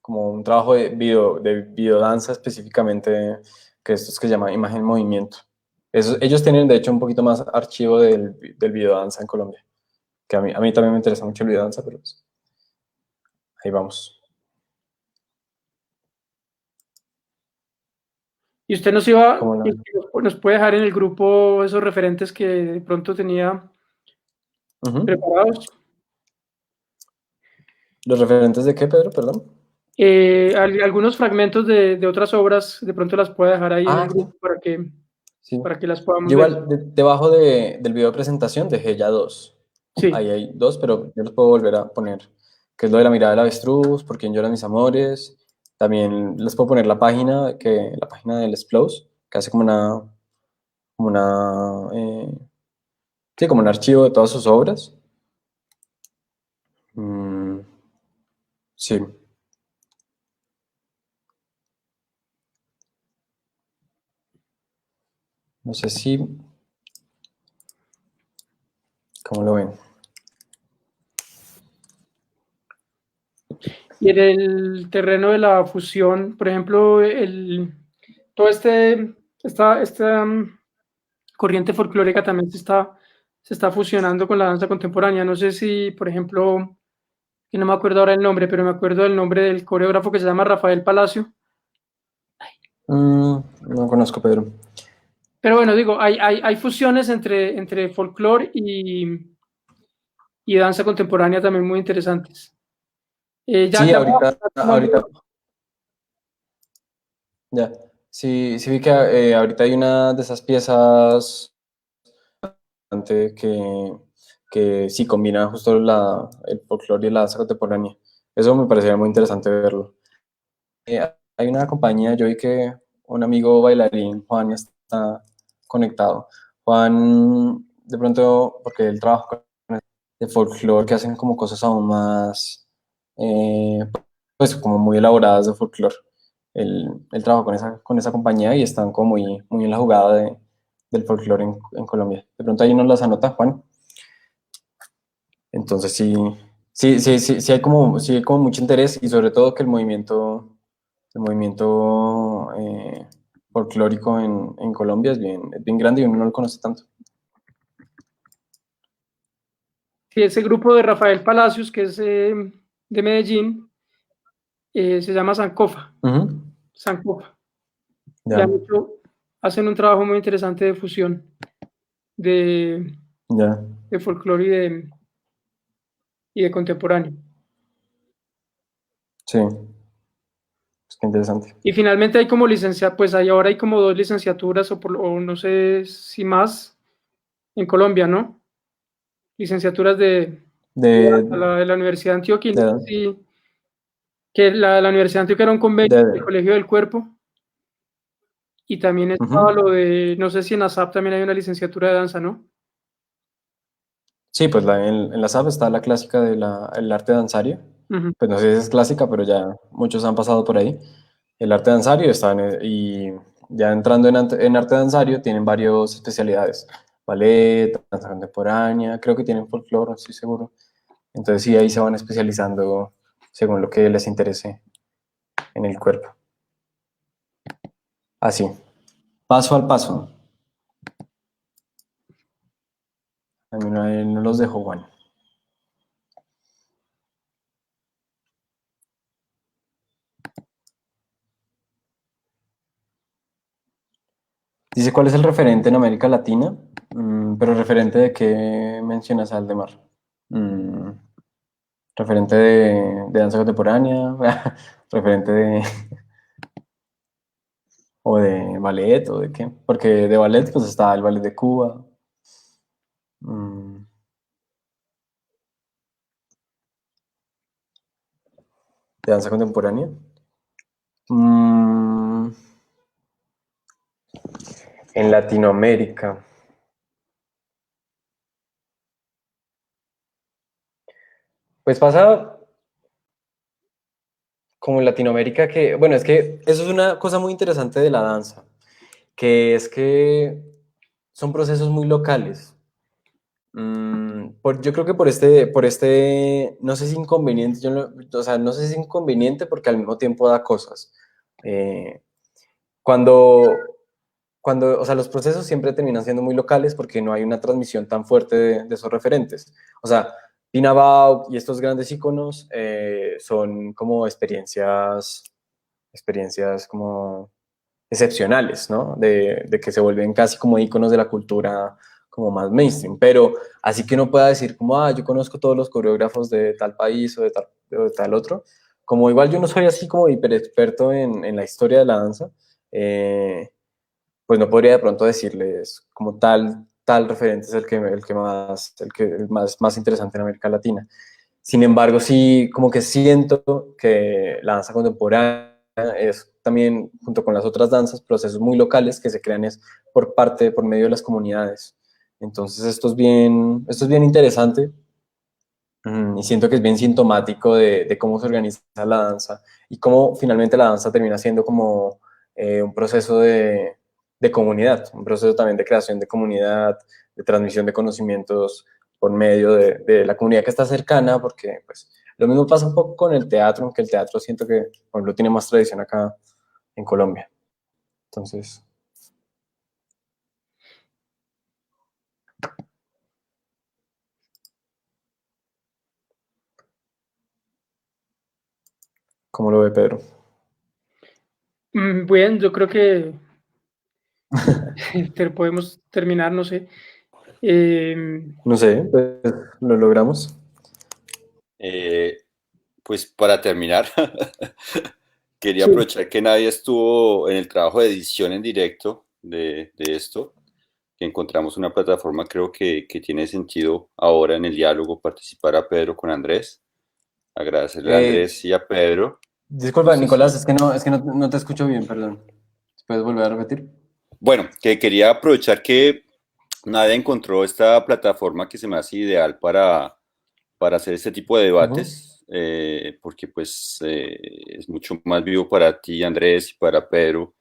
un trabajo de videodanza específicamente, que estos que se llama Imagen Movimiento. Ellos tienen, de hecho, un poquito más archivo del videodanza en Colombia, que a mí también me interesa mucho el videodanza, pero pues, ahí vamos. Y usted nos iba, ¿Cómo la ven? nos puede dejar en el grupo esos referentes que de pronto tenía Ujú. preparados. ¿Los referentes de qué, Pedro? Perdón. Algunos fragmentos de otras obras, de pronto las puede dejar ahí en el Ah, grupo sí. para que las podamos Yo ver. igual, debajo del video de presentación dejé ya dos. Ahí Sí, hay dos, pero yo los puedo volver a poner. Que es lo de la mirada del avestruz, por quién lloran mis amores. También les puedo poner la página del Splose, que hace como sí, como un archivo de todas sus obras. Mm, sí. No sé si, ¿cómo lo ven? y en el terreno de la fusión, por ejemplo, todo esta corriente folclórica también se está fusionando con la danza contemporánea. No sé si, por ejemplo, que no me acuerdo ahora el nombre, pero me acuerdo del nombre del coreógrafo que se llama Rafael Palacio. No conozco, Pedro. Pero bueno, digo, hay fusiones entre folclore y danza contemporánea también muy interesantes. Sí, Ya me voy a acordar el nombre. ya. Sí, sí vi que ahorita hay una de esas piezas que sí combina justo el folclore y la danza contemporánea. Eso me parecía muy interesante verlo. Hay una compañía, yo vi que un amigo bailarín, Juan, está conectado. Juan, de pronto, porque él trabaja con de folclore, que hacen como cosas aún más, eh, pues como muy elaboradas de folclore. Él trabaja con esa compañía y están como muy en la jugada del folclore en Colombia. De pronto ahí nos las anota, Juan. Entonces sí hay como mucho interés y sobre todo que el movimiento folclórico en Colombia es bien grande y uno no lo conoce tanto. Sí, ese grupo de Rafael Palacios, que es de Medellín, se llama Sankofa. Sankofa. Y Ya, hacen un trabajo muy interesante de fusión de, ya, de folclore y de contemporáneo. sí, pues qué interesante. Y finalmente hay como pues ahora hay como 2 licenciaturas o no sé si más en Colombia, ¿no? Licenciaturas De, de la Universidad de Antioquia, y no sé de, si que la Universidad de Antioquia era un convenio del de, Colegio del Cuerpo, y también estaba ujú. lo de, no sé si en ASAP también hay una licenciatura de danza, ¿no? Sí, pues en la SAP está la clásica el arte danzario. Ujú. Pues no sé si es clásica, pero ya muchos han pasado por ahí. El arte danzario está y ya entrando en arte danzario tienen varias especialidades. Ballet, danza contemporánea, creo que tienen folclore, no estoy seguro. Entonces sí, ahí se van especializando según lo que les interese en el cuerpo. Así, paso al paso. A mí no los dejo, Juan. Dice, ¿cuál es el referente en América Latina? Pero referente de qué mencionas al de Mar. Mm, referente de danza contemporánea, referente de, o de ballet, o de qué. Porque de ballet, pues está el ballet de Cuba. Mm, de danza contemporánea. Mm, en Latinoamérica. Pues pasa como en Latinoamérica que, bueno, es que eso es una cosa muy interesante de la danza, que es que son procesos muy locales. Yo creo que no sé si inconveniente, o sea, no sé si es inconveniente porque al mismo tiempo da cosas. Eh, cuando, o sea, los procesos siempre terminan siendo muy locales porque no hay una transmisión tan fuerte de esos referentes. O sea, Pina Bausch y estos grandes íconos son como experiencias como excepcionales, ¿no? De que se vuelven casi como íconos de la cultura como más mainstream, pero así que uno pueda decir como, yo conozco todos los coreógrafos de tal país o de tal otro, como igual yo no soy así como hiper experto en la historia de la danza, pues no podría de pronto decirles como tal referente es el más interesante en América Latina. Sin embargo, sí, como que siento que la danza contemporánea es también, junto con las otras danzas, procesos muy locales que se crean es por medio de las comunidades. Entonces, esto es bien interesante, y siento que es bien sintomático de cómo se organiza la danza y cómo finalmente la danza termina siendo como un proceso de comunidad, un proceso también de creación de comunidad, de transmisión de conocimientos por medio de la comunidad que está cercana, porque pues lo mismo pasa un poco con el teatro, aunque el teatro siento que, por ejemplo, tiene más tradición acá en Colombia. Entonces, ¿cómo lo ve Pedro? Bien, yo creo que podemos terminar, no sé. No sé, pues lo logramos. Eh, pues para terminar, quería Sí. aprovechar que nadie estuvo en el trabajo de edición en directo de esto, que encontramos una plataforma, creo que tiene sentido ahora en el diálogo participar a Pedro con Andrés. Agradecerle a Eh, Andrés y a Pedro. No Disculpa, sé Nicolás, si... es que no te escucho bien, perdón. ¿Puedes volver a repetir? Bueno, que quería aprovechar que nadie encontró esta plataforma que se me hace ideal para hacer este tipo de Ujú. debates, porque pues es mucho más vivo para ti, Andrés, y para Pedro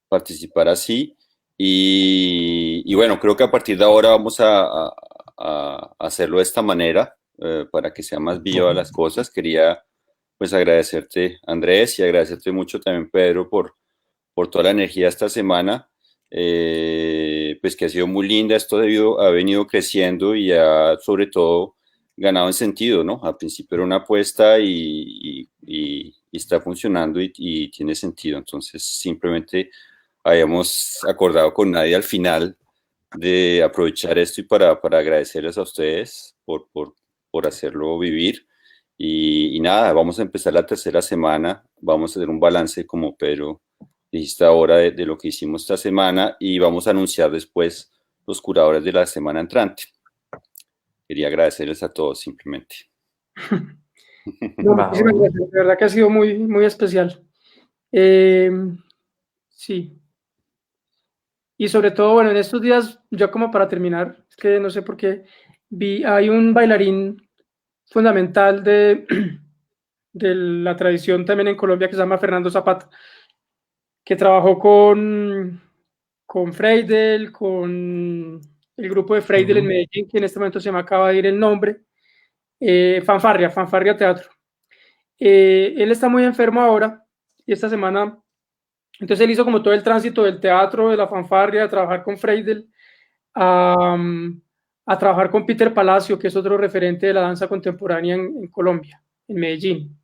participar así. Y bueno, creo que a partir de ahora vamos a hacerlo de esta manera, para que sea más viva Ujú. las cosas. Quería pues agradecerte, Andrés, y agradecerte mucho también, Pedro, por toda la energía esta semana, pues que ha sido muy linda. Esto ha venido creciendo y ha, sobre todo, ganado en sentido, ¿no? Al principio era una apuesta y está funcionando y tiene sentido. Entonces, simplemente habíamos acordado con nadie al final de aprovechar esto y para agradecerles a ustedes por hacerlo vivir. Y nada, vamos a empezar la tercera semana, vamos a hacer un balance como Pedro dijiste ahora de lo que hicimos esta semana y vamos a anunciar después los curadores de la semana entrante. Quería agradecerles a todos simplemente. No, Va, muchísimas bueno. gracias, de verdad que ha sido muy, muy especial. Sí. Y sobre todo, bueno, en estos días, yo como para terminar, es que no sé por qué, hay un bailarín fundamental de la tradición también en Colombia que se llama Fernando Zapata, que trabajó con Freidel, con el grupo de Freidel en Medellín, que en este momento se me acaba de ir el nombre, Fanfarria Teatro. Él está muy enfermo ahora y esta semana, entonces él hizo como todo el tránsito del teatro, de la fanfarria, de trabajar con Freidel, a trabajar con Peter Palacio, que es otro referente de la danza contemporánea en Colombia, en Medellín.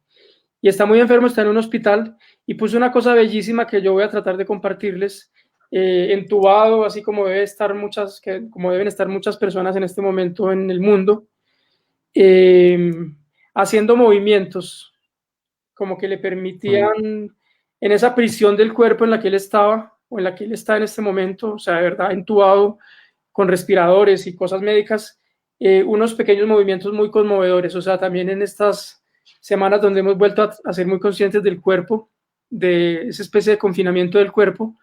Y está muy enfermo, está en un hospital y puso una cosa bellísima que yo voy a tratar de compartirles, entubado, así como como deben estar muchas personas en este momento en el mundo, haciendo movimientos como que le permitían, en esa prisión del cuerpo en la que él estaba, o en la que él está en este momento, o sea, de verdad, entubado, con respiradores y cosas médicas, unos pequeños movimientos muy conmovedores, o sea, también en estas semanas donde hemos vuelto a ser muy conscientes del cuerpo, de esa especie de confinamiento del cuerpo,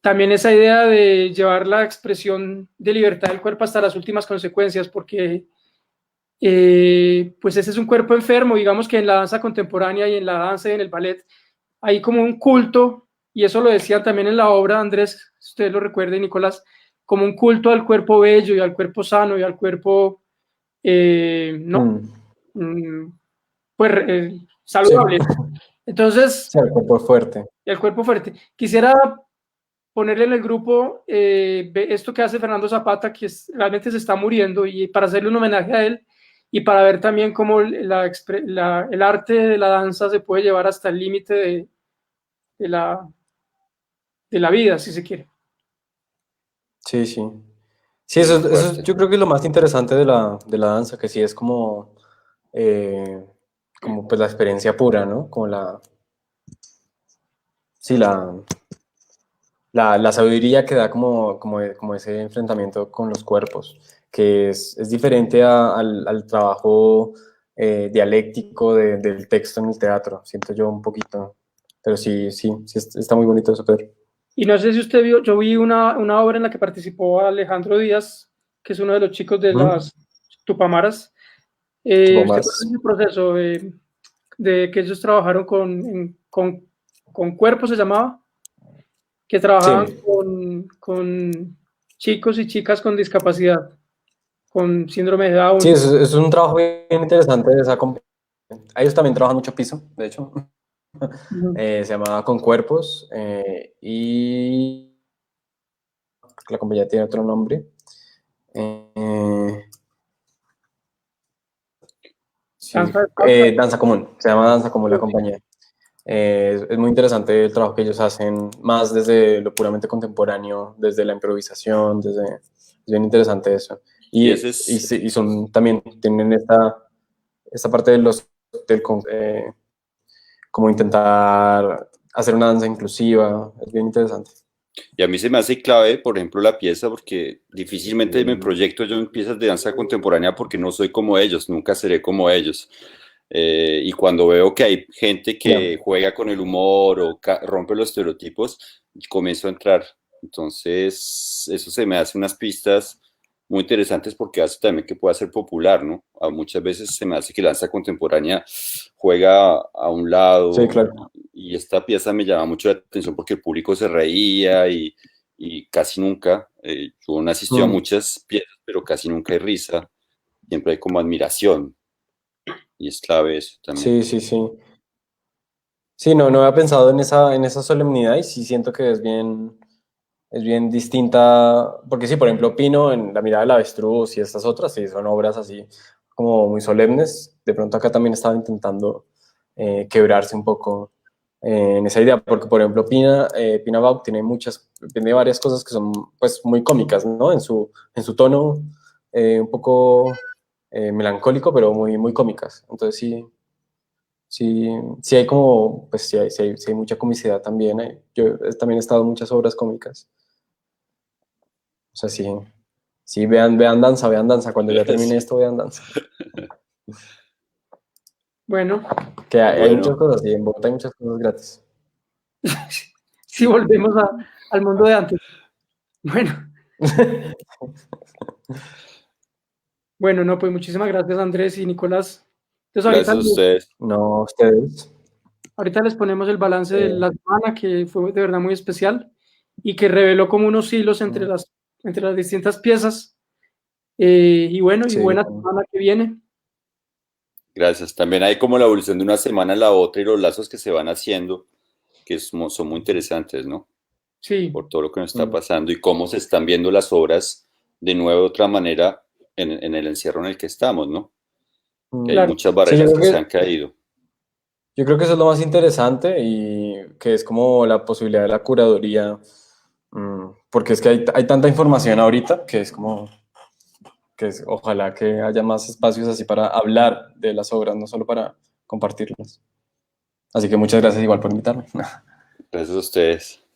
también esa idea de llevar la expresión de libertad del cuerpo hasta las últimas consecuencias, porque pues ese es un cuerpo enfermo, digamos que en la danza contemporánea y en la danza y en el ballet hay como un culto, y eso lo decían también en la obra, Andrés, si ustedes lo recuerden, Nicolás, como un culto al cuerpo bello y al cuerpo sano y al cuerpo, ¿no? Pues saludable. Sí. Entonces, Sí, el cuerpo fuerte. el cuerpo fuerte. Quisiera ponerle en el grupo esto que hace Fernando Zapata, que realmente se está muriendo, y para hacerle un homenaje a él y para ver también cómo el arte de la danza se puede llevar hasta el límite de la vida, si se quiere. Sí, sí. Sí, eso, Fuerte. yo creo que es lo más interesante de la danza, que sí es como pues la experiencia pura, ¿no? Sí, la sabiduría que da como ese enfrentamiento con los cuerpos, que es diferente al trabajo dialéctico del texto en el teatro, siento yo un poquito, pero sí, sí, sí, está muy bonito eso, Pedro. Y no sé si usted vio, yo vi una obra en la que participó Alejandro Díaz, que es uno de los chicos de las Tupamaras. Tipo ¿Usted conoce más. el proceso de que ellos trabajaron con cuerpo, se llamaba? Que Sí, trabajaban con chicos y chicas con discapacidad, con síndrome de sí, Down. es un trabajo bien interesante. Ellos también trabajan mucho piso, de hecho. Uh-huh. Se llama Con Cuerpos y la compañía tiene otro nombre. Sí, Danza de salsa. Danza Común, se llama Danza Común la compañía. Es muy interesante el trabajo que ellos hacen, más desde lo puramente contemporáneo, desde la improvisación, es bien interesante eso. Y Y, ese es, y son también, tienen esta parte como intentar hacer una danza inclusiva, es bien interesante. y a mí se me hace clave, por ejemplo, la pieza, porque difícilmente me proyecto yo en piezas de danza contemporánea porque no soy como ellos, nunca seré como ellos. Y cuando veo que hay gente Yeah. que juega con el humor o rompe los estereotipos, comienzo a entrar. Entonces, eso se me hace unas pistas muy interesantes porque hace también que pueda ser popular, ¿no? Muchas veces se me hace que la danza contemporánea juega a un Sí, lado claro. y esta pieza me llama mucho la atención porque el público se reía y casi nunca, yo no asistió a muchas piezas, pero casi nunca hay risa, siempre hay como admiración y es clave eso también. Sí, sí, sí. Sí, no había pensado en esa solemnidad y sí siento que es bien distinta, porque sí, por ejemplo, Pino en La mirada del avestruz y estas otras, sí, son obras así como muy solemnes. De pronto acá también estaba intentando quebrarse un poco en esa idea, porque por ejemplo Pina Bausch tiene varias cosas que son pues muy cómicas, ¿no? En su tono un poco melancólico, pero muy, muy cómicas. Entonces sí hay como, pues sí hay mucha comicidad también. Yo también he estado en muchas obras cómicas. O sea, sí, vean danza. Cuando ya termine esto, vean danza. Bueno, Que hay muchas Bueno, cosas, y en Bogotá hay muchas cosas gratis. si volvemos al mundo de antes. Bueno, bueno, no, pues muchísimas gracias Andrés y Nicolás. Entonces gracias a ustedes. No, ustedes. ahorita les ponemos el balance de eh, la semana, que fue de verdad muy especial y que reveló como unos hilos mm, entre las distintas piezas. Y bueno, y sí, buena semana que viene. Gracias. También hay como la evolución de una semana a la otra y los lazos que se van haciendo, que son muy interesantes, ¿no? Sí, Por todo lo que nos está mm, pasando y cómo se están viendo las obras de nuevo de otra manera en el encierro en el que estamos, ¿no? Que hay mm. claro. muchas Sí, yo barreras creo que se han que, caído. yo creo que eso es lo más interesante y que es como la posibilidad de la curaduría, porque es que hay tanta información ahorita que es como ojalá que haya más espacios así para hablar de las obras, no solo para compartirlas. Así que muchas gracias igual por invitarme. Gracias a ustedes.